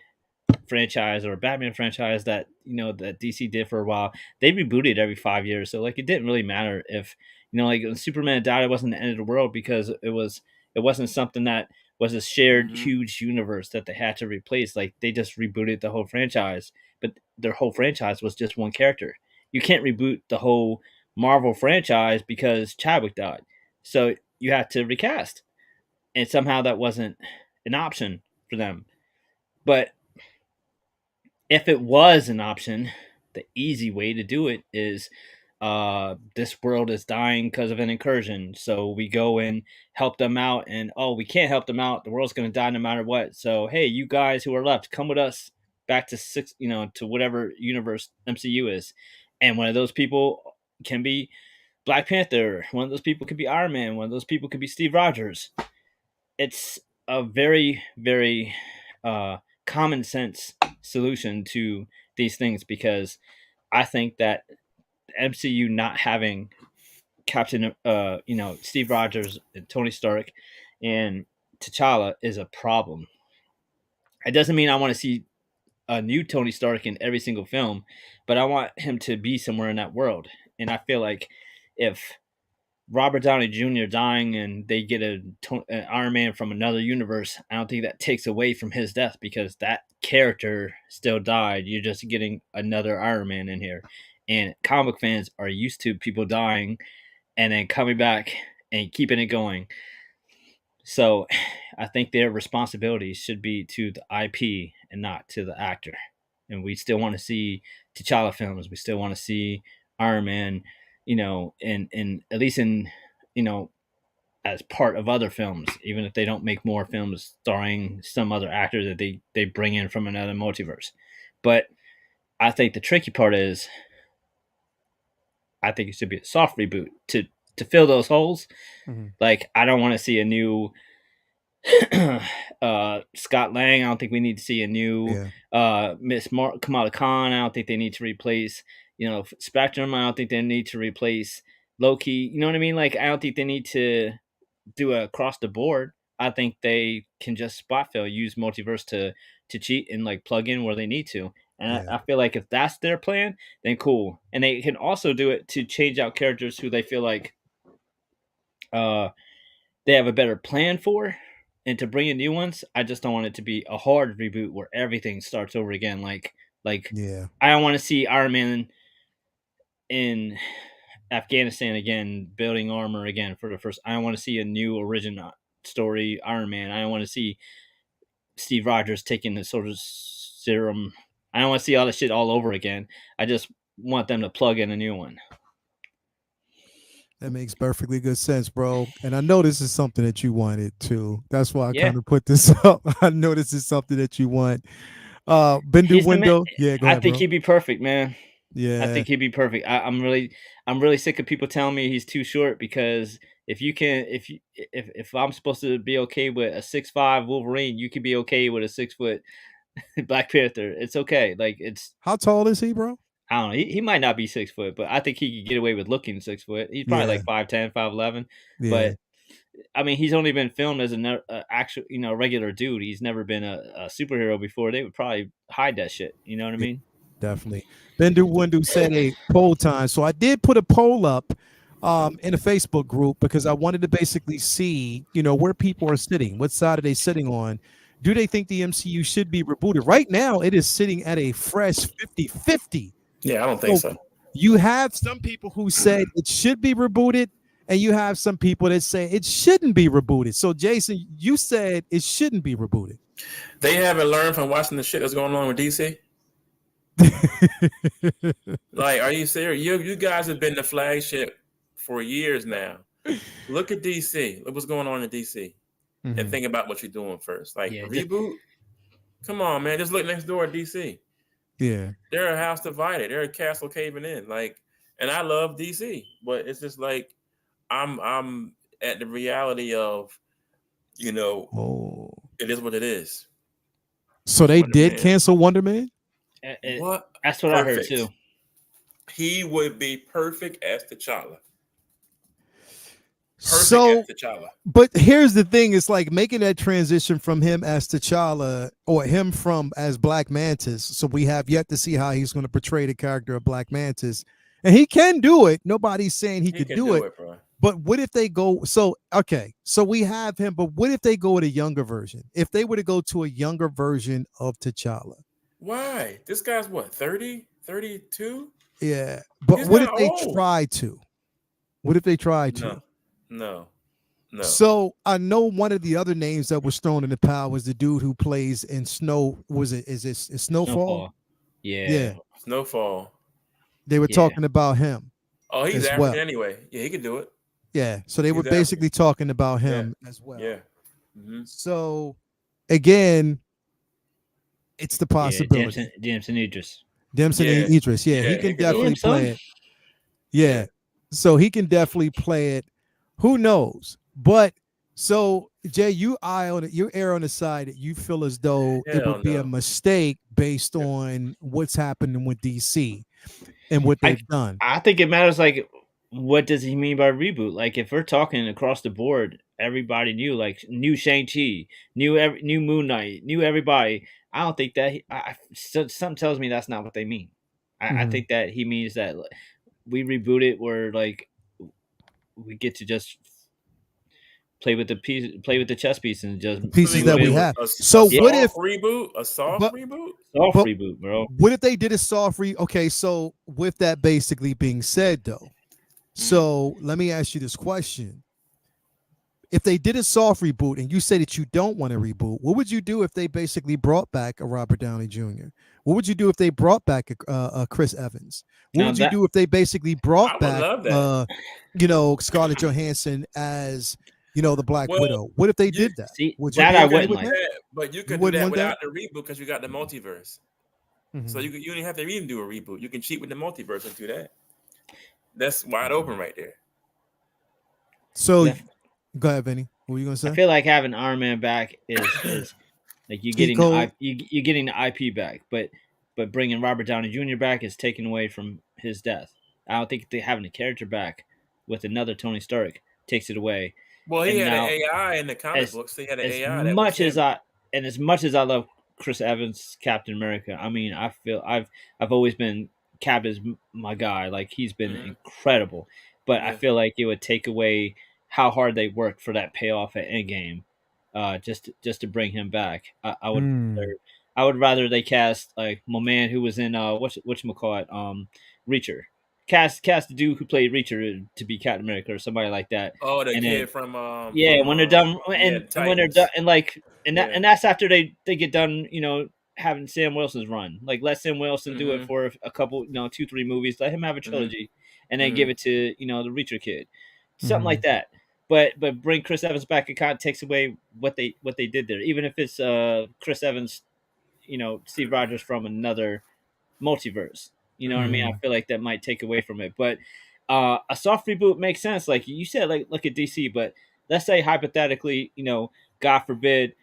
franchise or a Batman franchise that that DC did for a while, they rebooted every 5 years. So like it didn't really matter if like when Superman died, it wasn't the end of the world because it wasn't something that was a shared Mhm. huge universe that they had to replace. Like they just rebooted the whole franchise, but their whole franchise was just one character. You can't reboot the whole Marvel franchise because Chadwick died. So you had to recast, and somehow that wasn't an option for them. But if it was an option, the easy way to do it is this world is dying because of an incursion. So we go and help them out, and oh, we can't help them out. The world's going to die no matter what. So, hey, you guys who are left, come with us back to to whatever universe MCU is. And one of those people can be Black Panther. One of those people could be Iron Man. One of those people could be Steve Rogers. It's a very, very common sense solution to these things, because I think that MCU not having Captain, Steve Rogers and Tony Stark and T'Challa is a problem. It doesn't mean I want to see a new Tony Stark in every single film, but I want him to be somewhere in that world. And I feel like if Robert Downey Jr. dying and they get an Iron Man from another universe, I don't think that takes away from his death, because that character still died. You're just getting another Iron Man in here. And comic fans are used to people dying and then coming back and keeping it going. So I think their responsibility should be to the IP and not to the actor. And we still want to see T'Challa films. We still want to see Iron Man, in at least in, you know, as part of other films, even if they don't make more films starring some other actor that they bring in from another multiverse. But I think the tricky part is, I think it should be a soft reboot to fill those holes. Mhm. Like I don't want to see a new Scott Lang. I don't think we need to see a new Yeah. Kamala Khan. I don't think they need to replace Spectrum. I don't think they need to replace Loki. You know what I mean? Like I don't think they need to do a across the board. I think they can just spot fill, use multiverse to cheat and like plug in where they need to. And Yeah. I feel like if that's their plan, then cool. And they can also do it to change out characters who they feel like uh they have a better plan for, and to bring in new ones. I just don't want it to be a hard reboot where everything starts over again. Like Yeah. I don't want to see Iron Man in Afghanistan again, building armor again for the first. I don't want to see a new origin story Iron Man. I don't want to see Steve Rogers taking the sort of serum. I don't want to see all this shit all over again. I just want them to plug in a new one. That makes perfectly good sense, bro. And I know this is something that you wanted too. That's why I Yeah, kind of put this up. I know this is something that you want. Bendu he's the man. window. Yeah, go I ahead, think bro. he'd be perfect, man. I Yeah. think he'd be perfect. I'm really sick of people telling me he's too short, because if I'm supposed to be okay with a 6'5" Wolverine, you could be okay with a 6 foot Black Panther. It's okay. Like it's How tall is he, bro? I don't know. He might not be 6 foot, but I think he could get away with looking 6 foot. He's probably Yeah, like 5'10", 5'11". yeah. But I mean, he's only been filmed as actual, regular dude. He's never been a superhero before. They would probably hide that shit. You know what I Yeah, mean? definitely. Bendu Windu said a poll time. So I did put a poll up in a Facebook group because I wanted to basically see, where people are sitting. What side are they sitting on? Do they think the MCU should be rebooted? Right now, it is sitting at a fresh 50-50. Yeah, I don't think So so. you have some people who said it should be rebooted, and you have some people that say it shouldn't be rebooted. So, Jason, you said it shouldn't be rebooted. They haven't learned from watching the shit that's going on with DC. Like, are you serious? You guys have been the flagship for years now. Look at DC. Look what's going on in DC, and think about what you're doing first. Like reboot. Come on, man. Just look next door at DC. Yeah, They're a house divided. They're a castle caving in. Like, and I love DC, but it's just like I'm at the reality of, Oh, it is what it is. so they Wonder did Man. cancel Wonder Man? What? That's what I heard too. He would be perfect as T'Challa. So, as T'Challa. but here's the thing: it's like making that transition from him as T'Challa or him from as Black Mantis. So we have yet to see how he's going to portray the character of Black Mantis, and he can do it. Nobody's saying he could can do it. bro. But what if they go? So okay, so we have him. But what if they go with a younger version? If they were to go to a younger version of T'Challa? Why? This guy's what, 30, 32? Yeah, but He's what if not they old. try to? What if they try to? No. So I know one of the other names that was thrown in the pile was the dude who plays in Snow. Is it Snowfall? Yeah. Snowfall. They were talking about him. Oh, he's as African well. anyway. Yeah, he could do it. Yeah, so they were basically talking about him as well. Yeah. So again, it's the possibility. Damson Idris. Damson Idris. Yeah, he can definitely play it. Yeah. So he can definitely play it. Who knows? But so Jay, you err on the side that you feel as though it would be a mistake based on what's happening with DC and what they've done. I think it matters. Like, what does he mean by reboot? Like, if we're talking across the board, everybody knew, like, new Shang-Chi, new Moon Knight, new everybody. I don't think that something tells me that's not what they mean. I think that he means that we reboot it where, like, we get to just play with the chess piece and just the pieces that we have. So what if a soft reboot? Soft reboot, bro. What if they did a soft Okay, so with that basically being said, though, so let me ask you this question: if they did a soft reboot, and you say that you don't want to reboot, what would you do if they basically brought back a Robert Downey Jr.? What would you do if they brought back a Chris Evans? What would you do if they basically brought back, Scarlett Johansson as the Black Widow? What if they did that? I wouldn't like. But you could do that without the reboot because you got the multiverse. So you don't have to even do a reboot. You can cheat with the multiverse and do that. That's wide open right there. So, go ahead, Vinny. What were you gonna say? I feel like having Iron Man back is like you're getting you're getting the IP back, but bringing Robert Downey Jr. back is taken away from his death. I don't think having the character back with another Tony Stark takes it away. Well, he had an AI in the comic books. He had an AI. As much as I love Chris Evans, Captain America, I mean, I feel I've always been Cap is my guy. Like, he's been incredible, but I feel like it would take away how hard they worked for that payoff at Endgame, just to bring him back. I would rather they cast like my man who was in whatchamacallit, Reacher. Cast the dude who played Reacher to be Captain America or somebody like that. Oh, the kid from when they're done when they're done and that's after they get done, having Sam Wilson's run. Like, let Sam Wilson do it for a couple, 2-3 movies. Let him have a trilogy, and then give it to the Reacher kid, something like that. But bring Chris Evans back. It kind of takes away what they did there. Even if it's Chris Evans, Steve Rogers from another multiverse. You know what I mean? I feel like that might take away from it. But a soft reboot makes sense. Like you said, like look at DC. But let's say hypothetically, God forbid,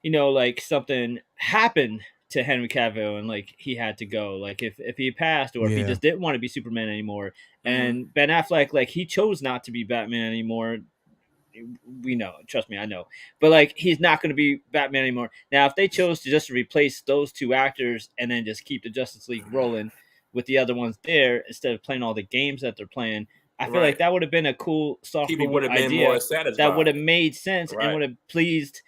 like something happened to Henry Cavill and like he had to go. Like if he passed or if he just didn't want to be Superman anymore. And Ben Affleck, like he chose not to be Batman anymore. We know, trust me, I know. But like he's not going to be Batman anymore. Now, if they chose to just replace those two actors and then just keep the Justice League rolling with the other ones there instead of playing all the games that they're playing, I feel like that would have been a cool soft People would reboot have been idea more satisfied. that would have made sense and would have pleased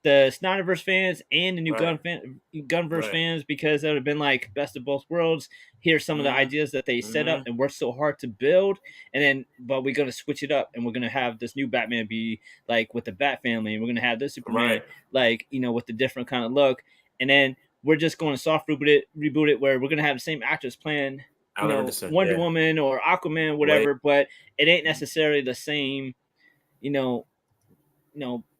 the Snyderverse fans and the new Gunverse fans, because that would have been like best of both worlds. Here's some of the ideas that they set up and worked so hard to build, and then but we're gonna switch it up and we're gonna have this new Batman be like with the Bat family, and we're gonna have this Superman like with the different kind of look, and then we're just going to soft reboot it where we're gonna have the same actors playing Wonder Woman or Aquaman, whatever, but it ain't necessarily the same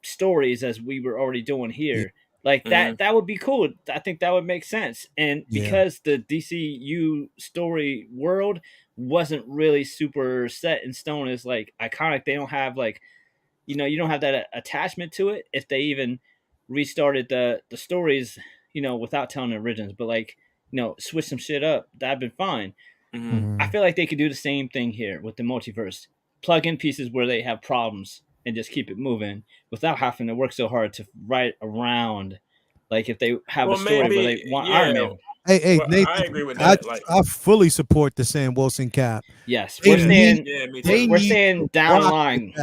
stories as we were already doing here. Like that would be cool. I think that would make sense. And because the DCU story world wasn't really super set in stone as like iconic, they don't have like you don't have that attachment to it if they even restarted the stories without telling the origins, but like switch some shit up, that'd been fine. I feel like they could do the same thing here with the multiverse. Plug in pieces where they have problems and just keep it moving without having to work so hard to write around. Like if they have a story where they want Iron Man. Hey, Nathan, I agree with that. I fully support the Sam Wilson cap. Yes, we're saying down the line.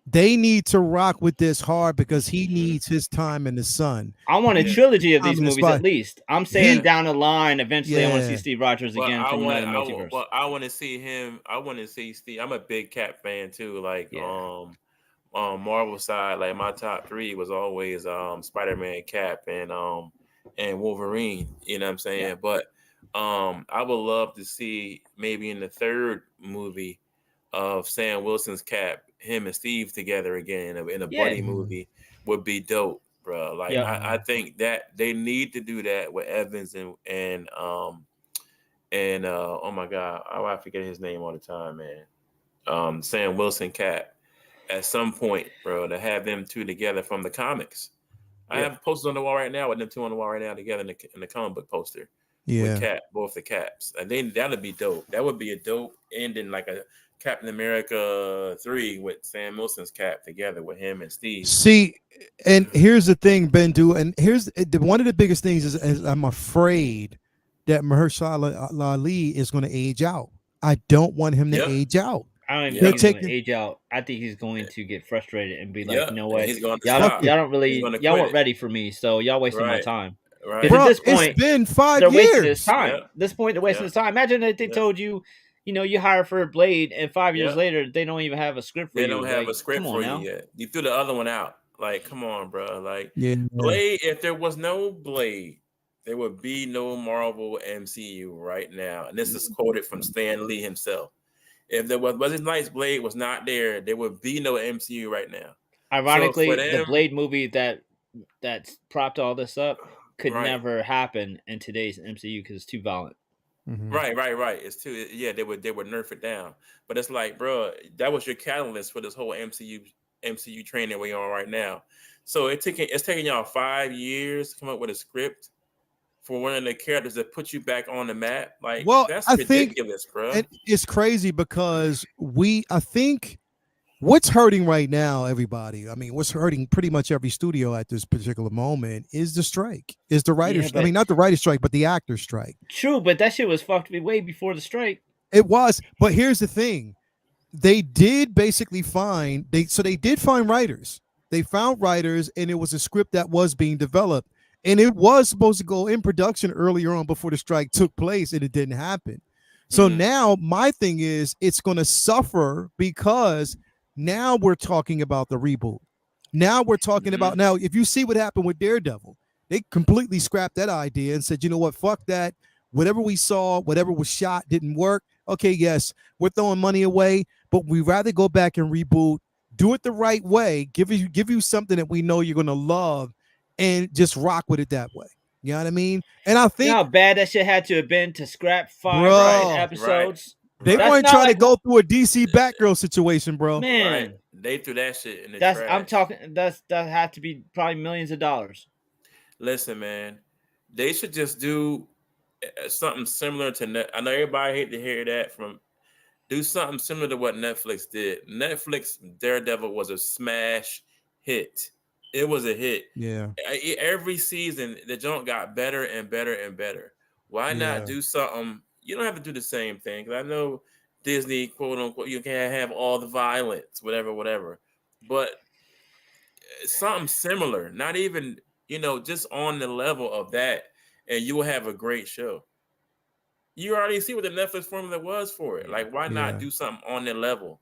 They need to rock with this hard because he needs his time in the sun. I want a trilogy of these movies at least. I'm saying down the line, eventually I want to see Steve Rogers again from another multiverse. Well, I want to see him. I want to see Steve. I'm a big Cap fan too. Like on Marvel side, like my top 3 was always Spider-Man, Cap, and Wolverine. You know what I'm saying? Yeah. But I would love to see maybe in the 3rd movie of Sam Wilson's Cap, him and Steve together again in a buddy movie would be dope, bro. Like I think that they need to do that with Evans and oh my God, I forget his name all the time, man. Sam Wilson Cap at some point, bro, to have them two together from the comics. I have posters on the wall right now with them two on the wall right now together in the comic book poster. With Cap, both the Caps. And then that'd be dope. That would be a dope ending, like a Captain America 3 with Sam Wilson's Cap together with him and Steve. See, and here's the thing, Bendu, and here's one of the biggest things is I'm afraid that Mahershala Ali is going to age out. I don't want him to age out. I don't even think he's going to age out. I think he's going to get frustrated and be like, you know what? Y'all weren't ready for me, so y'all wasting my time. Right. Bro, at this point, it's been 5 they're years. wasting his time. At this point, they're wasting his time. Imagine if they told you, you hire for Blade, and 5 years later, they don't even have a script for you. They don't have a script for you yet. You threw the other one out. Like, come on, bro. Like, Blade, if there was no Blade, there would be no Marvel MCU right now. And this is quoted from Stan Lee himself. If there was Wesley Snipes' Blade was not there would be no MCU right now. Ironically, the Blade movie that propped all this up could never happen in today's MCU because it's too violent. Mm-hmm. Right. It's too they would nerf it down. But it's like, bro, that was your catalyst for this whole MCU train that we're on right now. So it's taking y'all 5 years to come up with a script for one of the characters that put you back on the map. Like, that's ridiculous, bro. It's crazy because I think what's hurting right now, everybody, I mean, what's hurting pretty much every studio at this particular moment is the strike. Is the writer's I mean, not the writer's strike, but the actor's strike. True, but that shit was fucked way before the strike. It was, but here's the thing. They did basically find writers. They found writers, and it was a script that was being developed. And it was supposed to go in production earlier on before the strike took place, and it didn't happen. So now my thing is it's going to suffer because now we're talking about the reboot. Now we're talking about if you see what happened with Daredevil, they completely scrapped that idea and said, you know what, fuck that. Whatever we saw, whatever was shot didn't work. Okay, yes, we're throwing money away, but we'd rather go back and reboot, do it the right way, give you something that we know you're going to love, and just rock with it that way. You know what I mean? And I think how bad that shit had to have been to scrap 5 episodes. They weren't trying to go through a DC Batgirl situation, bro. Man, they threw that shit in the trash. I'm talking. That had to be probably millions of dollars. Listen, man, They should just do something similar to net. I know everybody hate to hear that from. Do something similar to what Netflix did. Netflix Daredevil was a smash hit. It was a hit. Yeah. Every season, the joint got better and better and better. Why not Yeah. do something? You don't have to do the same thing. Because I know Disney, quote unquote, you can have all the violence, whatever, whatever. But something similar, not even, just on the level of that, and you will have a great show. You already see what the Netflix formula was for it. Like, why not Yeah. do something on the level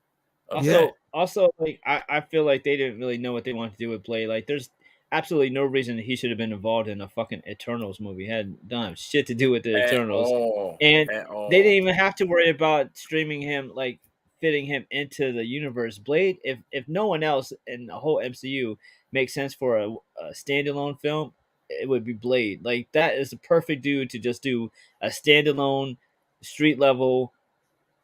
of Yeah. that? Also, like I feel like they didn't really know what they wanted to do with Blade. Like, there's absolutely no reason he should have been involved in a fucking Eternals movie. He had done shit to do with the At Eternals, all. and At they didn't all. even have to worry about streaming him, like fitting him into the universe. Blade, if no one else in the whole MCU makes sense for a standalone film, it would be Blade. Like, that is the perfect dude to just do a standalone street level.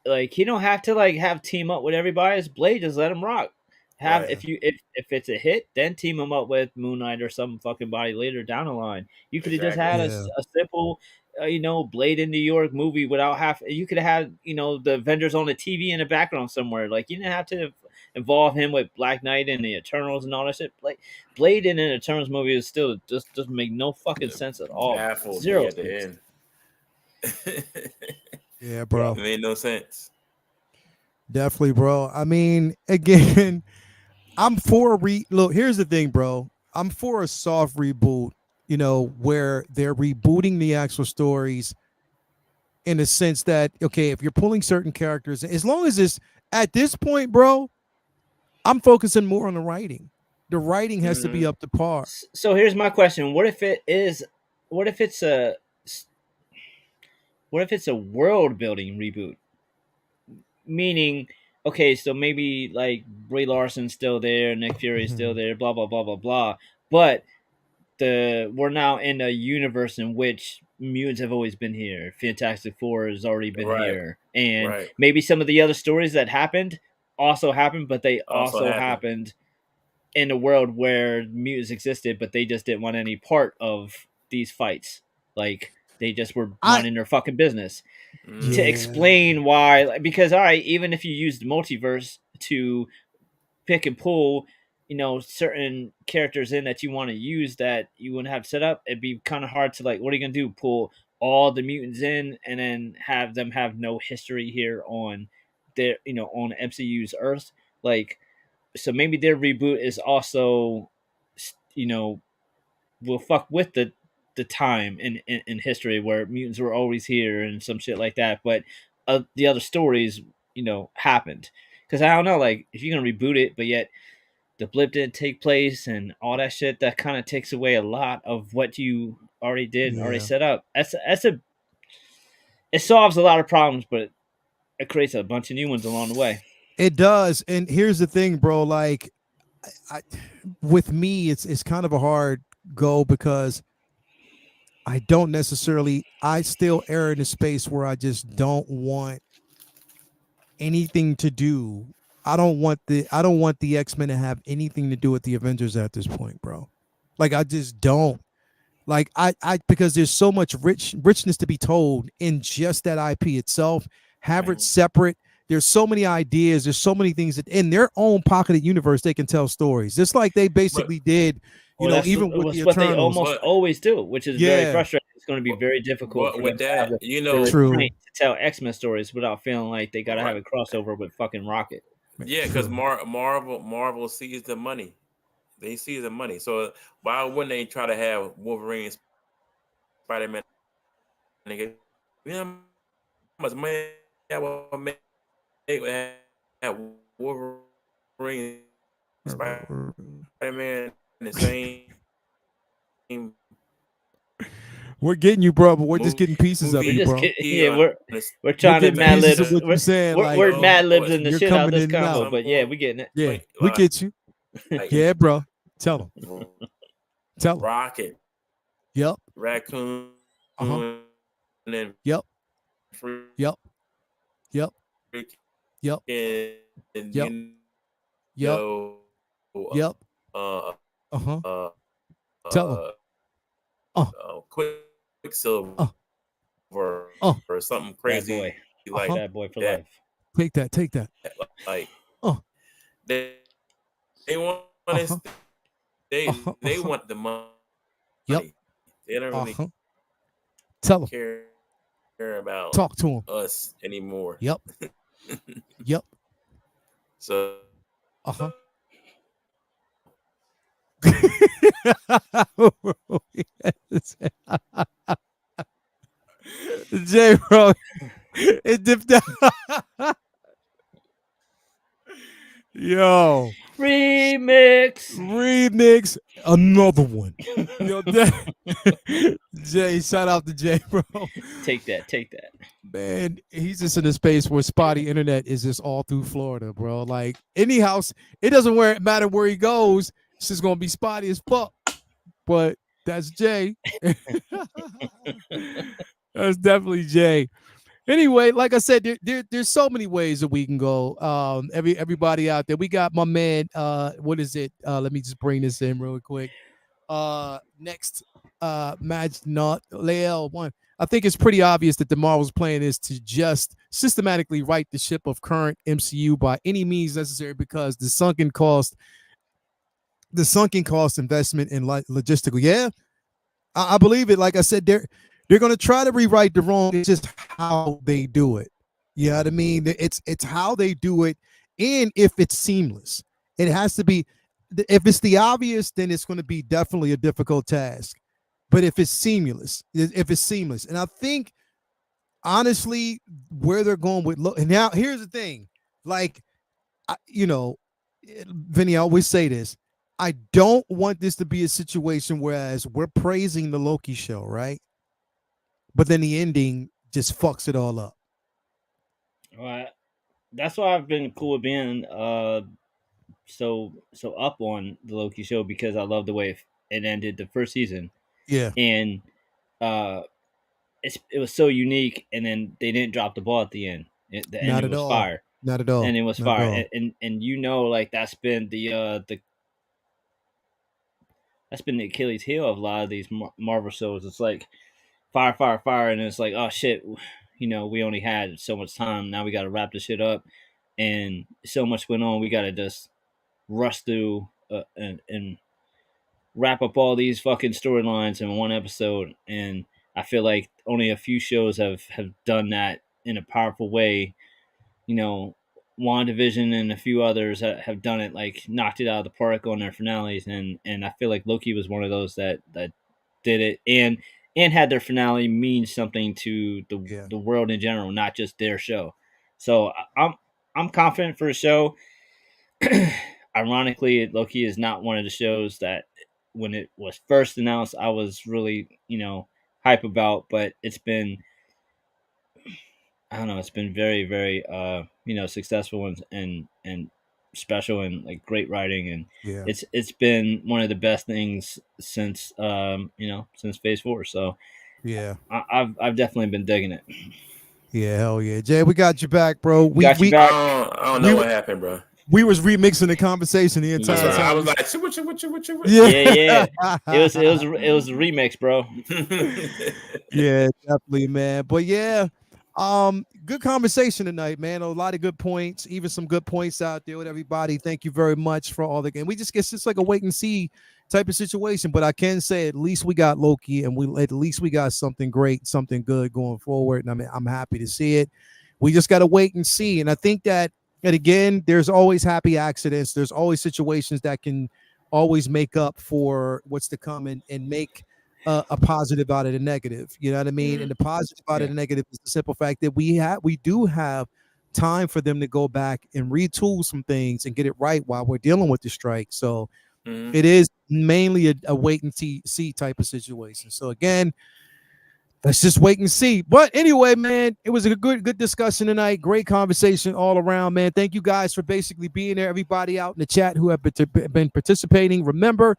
Like, he don't have to like have team up with everybody. It's Blade, just let him rock. Have Right. if it's a hit, then team him up with Moon Knight or some fucking body later down the line. You could have just Exactly. had Yeah. a simple, Blade in New York movie without have. You could have had the Avengers on the TV in the background somewhere. Like, you didn't have to involve him with Black Knight and the Eternals and all that shit. Like, Blade in an Eternals movie is still just doesn't make no fucking sense at all. Baffled me Zero at the sense. end. Yeah, It bro. made no sense. Definitely, bro. I mean, again, I'm for look, here's the thing, bro. I'm for a soft reboot, where they're rebooting the actual stories in the sense that, okay, if you're pulling certain characters, as long as it's at this point, bro, I'm focusing more on the writing. The writing has to be Hmm. up to par. So here's my question: What if it is? What if it's a? What if it's a world building reboot? Meaning, okay, so maybe like Brie Larson's still there, Nick Fury's still Mhm. there, blah blah blah blah blah. But we're now in a universe in which mutants have always been here. Fantastic Four has already been Right. here, and Right. maybe some of the other stories that happened also happened, but they Also also happened. happened in a world where mutants existed, but they just didn't want any part of these fights. Like, they just were I minding their fucking business. To Hmm. Yeah. explain why, because all right, even if you use the multiverse to pick and pull, certain characters in that you want to use that you wouldn't have set up, it'd be kind of hard to, like, what are you gonna do? Pull all the mutants in and then have them have no history here on their, on MCU's Earth, like. So maybe their reboot is also, you know, will fuck with the time in history where mutants were always here and some shit like that. But the other stories, happened. Because I don't know, like, if you're gonna reboot it, but yet the blip didn't take place and all that shit, that kind of takes away a lot of what you already did and already Yeah. set up. It solves a lot of problems, but it creates a bunch of new ones along the way. It does. And here's the thing, bro. Like, I, with me, it's kind of a hard go because I don't necessarily. I still err in a space where I just don't want anything to do. I don't want the X-Men to have anything to do with the Avengers at this point, bro. Like, I just don't. Like, I because there's so much richness to be told in just that IP itself. Have it Hmm. separate. There's so many ideas. There's so many things that in their own pocketed universe they can tell stories. Just like they But basically did, Well, even with the what they Eternals. almost but always do, which is very Yeah, frustrating. It's going to be but very difficult but for them with to have that, the true. restraint to tell X-Men stories without feeling like they got to have right? a crossover with fucking Rocket. Yeah, because True. Marvel sees the money. They see the money. So why wouldn't they try to have Wolverine and Spider-Man together? You know how much money that would make with have Wolverine and Spider-Man in the same We're getting you, bro, but we're just getting pieces of We're you, movie just bro. kidding. Yeah, on the we're We're trying to getting mad pieces lib. of what you're saying. Like, We're mad or libs in the you're shit out of coming this in and at combo, out. some but yeah, we point, getting it. Yeah, we like get you. like Yeah, bro. Tell them. Tell them. Rocket, Yep. Raccoon, Uh huh. and Yep. freaking Yep. Yep. Yep. Yep. Yep. Yep. uh Uh huh. uh Tell them. uh Uh. Quicksilver Quicksilver uh, or something crazy Bad like boy. that. uh-huh. Bad boy for life. Take that, take that. Like Uh, they want to uh-huh, they want the uh-huh, money. uh-huh. They don't really Yep. care Uh-huh. about Tell him. us anymore. Talk to him. Yep. Yep. So Uh-huh. J bro, it dipped out. Yo, Remix. remix another one. Yo, Jay, shout out to Jay, bro. Take that. Take that. Man, he's just in a space where spotty internet is just all through Florida, bro. Like any house, it doesn't matter where he goes. It's just gonna be spotty as fuck. But that's Jay. That's definitely Jay. Anyway, like I said, there's so many ways that we can go. Everybody out there, we got my man. What is it? Let me just bring this in real quick. Next, match not Lael one. I think it's pretty obvious that the Marvel's plan is to just systematically right the ship of current MCU by any means necessary because the sunken cost investment in logistical. Yeah, I believe it. Like I said, they're going to try to rewrite the wrong. It's just how they do it. You know what I mean? It's how they do it, and if it's seamless, it has to be. If it's the obvious, then it's going to be definitely a difficult task. But if it's seamless, and I think honestly, where they're going with and now here's the thing, like you know, Vinny, I always say this. I don't want this to be a situation whereas we're praising the Loki show, right? But then the ending just fucks it all up. Well, that's why I've been cool with being so up on the Loki show because I love the way it ended the first season, Yeah, and uh, it was so unique. And then they didn't drop the ball at the end. The not ending at was all. fire. Not at all. And it was Not at fire. all. And like that's been the Achilles heel of a lot of these Marvel shows. It's like fire, fire, fire, and it's like, oh shit, we only had so much time. Now we got to wrap this shit up, and so much went on. We got to just rush through and wrap up all these fucking storylines in one episode. And I feel like only a few shows have done that in a powerful way. You know, WandaVision and a few others have done it, like knocked it out of the park on their finales, and I feel like Loki was one of those that did it and had their finale mean something to Yeah. the world in general, not just their show. So I'm confident for a show. Ironically, Loki is not one of the shows that when it was first announced I was really hype about, but it's been, I don't know. It's been very, very, successful and special and like great writing, and Yeah. it's been one of the best things since since Phase 4. So Yeah. I've definitely been digging it. Yeah. Hell yeah. Jay, we got you back, bro. We Got you we back. I don't we know were what happened, bro. we was remixing the conversation the entire That's right. I time. was like, what? Yeah. It was a remix, bro. Yeah, definitely, man. But yeah, good conversation tonight, man. A lot of good points, even some good points out there with everybody. Thank you very much for all the game. We just guess it's like a wait and see type of situation. But I can say at least we got Loki, and at least we got something great, something good going forward. And I'm happy to see it. We just got to wait and see. And I think that, and again, there's always happy accidents. There's always situations that can always make up for what's to come and make a positive out of the negative. You know what I mean? And the positive out of the negative is the simple fact that we do have time for them to go back and retool some things and get it right while we're dealing with the strike. So it is mainly a wait and see type of situation. So again, let's just wait and see. But anyway, man, it was a good discussion tonight. Great conversation all around, man. Thank you guys for basically being there. Everybody out in the chat who have been participating. Remember,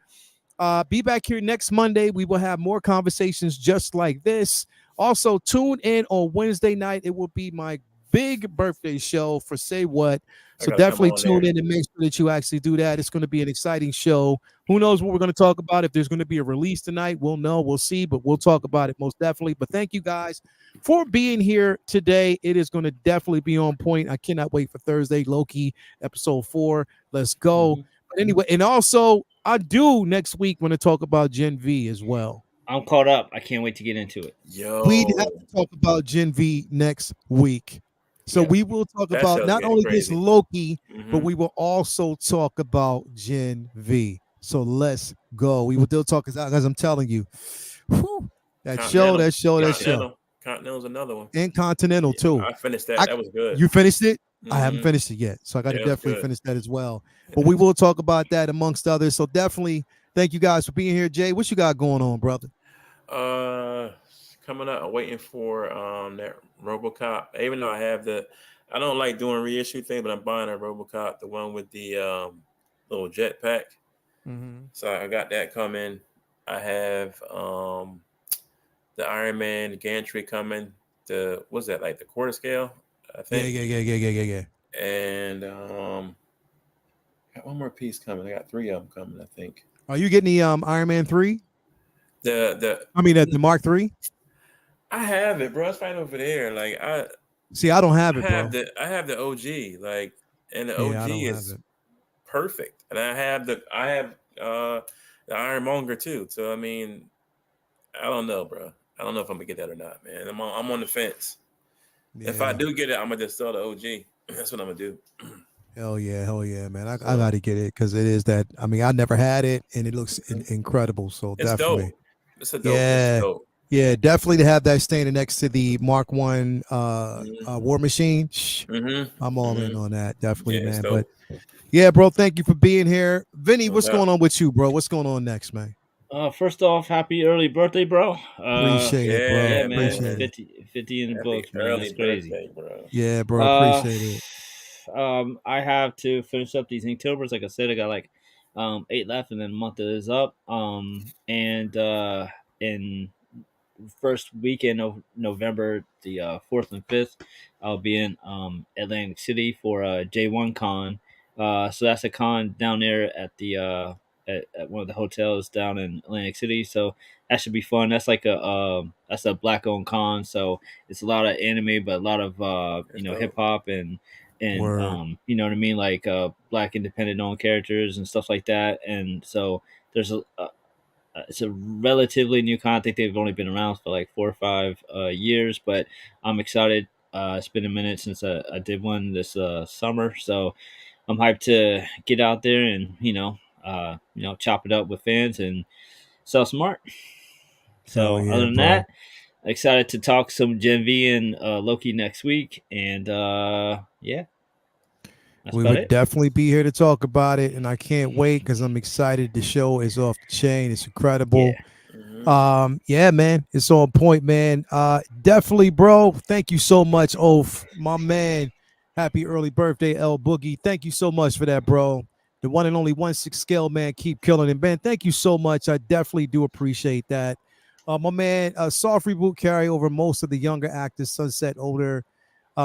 be back here next Monday. We will have more conversations just like this. Also, tune in on Wednesday night. It will be my big birthday show for Say What. I So gotta come definitely on tune there. in and make sure that you actually do that. It's going to be an exciting show. Who knows what we're going to talk about? If there's going to be a release tonight, we'll know. We'll see, but we'll talk about it most definitely. But thank you guys for being here today. It is going to definitely be on point. I cannot wait for Thursday, Loki episode 4. Let's go. Mm-hmm. But anyway, and also I do next week want to talk about Gen V as well. I'm caught up. I can't wait to get into it. We have Yo, to talk about Gen V next week. So yeah, we will talk that about show's not getting only this crazy. Loki, but Mm-hmm. we will also talk about Gen V. So let's go. We will still talk as I'm telling you. Whew, that show, Continental, that show, that show. Continental's another one. And Continental Yeah, too. I finished that. I That was good. You finished it? I haven't Mm-hmm. finished it yet. So I got to Yeah, it was definitely good. finish that as well. But Yeah. we will talk about that amongst others. So definitely thank you guys for being here. Jay, what you got going on, brother? Uh, Coming up, I'm waiting for that RoboCop. Even though I don't like doing reissue thing, but I'm buying a RoboCop, the one with the little jetpack. Mm-hmm. So I got that coming. I have the Iron Man gantry coming. The what's that, like the quarter scale? I Yeah, think. yeah. And got one more piece coming. I got 3 of them coming. I think. Are you getting the Iron Man 3? The I mean the Mark 3? I have it, bro. It's right over there. Like See, I don't have it, bro. I have the OG, like, and the Yeah, I OG don't have is it. perfect. And I have the Ironmonger too. So I mean, I don't know, bro. I don't know if I'm gonna get that or not, man. I'm on the fence. If I Yeah. do get it, I'm gonna just sell the OG. That's what I'm gonna do. Hell yeah, man. I So got to get it because it is that. I mean, I never had it, and it looks incredible. So it's definitely, dope. It's yeah, dope. yeah, definitely to have that standing next to the Mark One War Machine. I'm all in Mm-hmm. on that, definitely, Yeah, it's man. But dope. yeah, bro, thank you for being here, Vinny. No What's doubt. going on with you, bro? What's going on next, man? First off, happy early birthday, bro. Appreciate it, bro. Yeah, Yeah, man. Appreciate man. it. 50 in the Happy books, man. early That's crazy. birthday, bro. Yeah, bro. Uh, Appreciate it. I have to finish up these Inktober's. Like I said, I got like 8 left, and then a month is up. And in first weekend of November, the 4th and 5th, I'll be in Atlantic City for J1 Con. So that's a con down there at the at one of the hotels down in Atlantic City. So that should be fun. That's like that's a black owned con. So it's a lot of anime, but a lot of It's hip dope. hop and Word. you know what I mean, like black independent owned characters and stuff like that. And so there's a it's a relatively new con. I think they've only been around for like 4 or 5 years, but I'm excited. It's been a minute since I did one this summer, so I'm hyped to get out there and chop it up with fans and sell some art. Hell So other yeah, than bro. that, excited to talk some Gen V and Loki next week, and yeah, that's We about would it. definitely be here to talk about it, and I can't wait because I'm excited. The show is off the chain. It's incredible. Yeah, Mm-hmm. Yeah, man, it's on point, man. Definitely, bro. Thank you so much, Oaf, my man. Happy early birthday, L Boogie. Thank you so much for that, bro. The one and only 1/6 scale, man. Keep killing it, man. Thank you so much. I definitely do appreciate that. My man, soft reboot carry over most of the younger actors, Sunset older,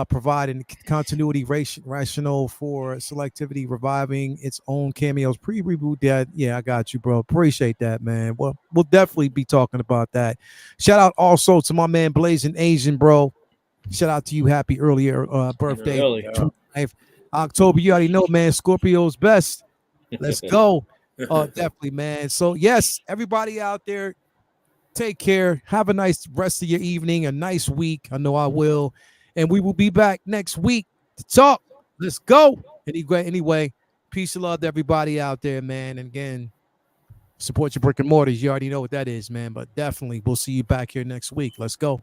providing continuity rational for selectivity, reviving its own cameos pre-reboot. That, yeah, I got you, bro. Appreciate that, man. Well, we'll definitely be talking about that. Shout out also to my man Blazing Asian, bro. Shout out to you. Happy earlier birthday, No early. doubt. 29th October. You already know, man. Scorpio's best. Let's go. Definitely, man. So yes, everybody out there, take care. Have a nice rest of your evening, a nice week. I know I will. And we will be back next week to talk. Let's go. Anyway, peace and love to everybody out there, man. And again, support your brick and mortars. You already know what that is, man. But definitely, we'll see you back here next week. Let's go.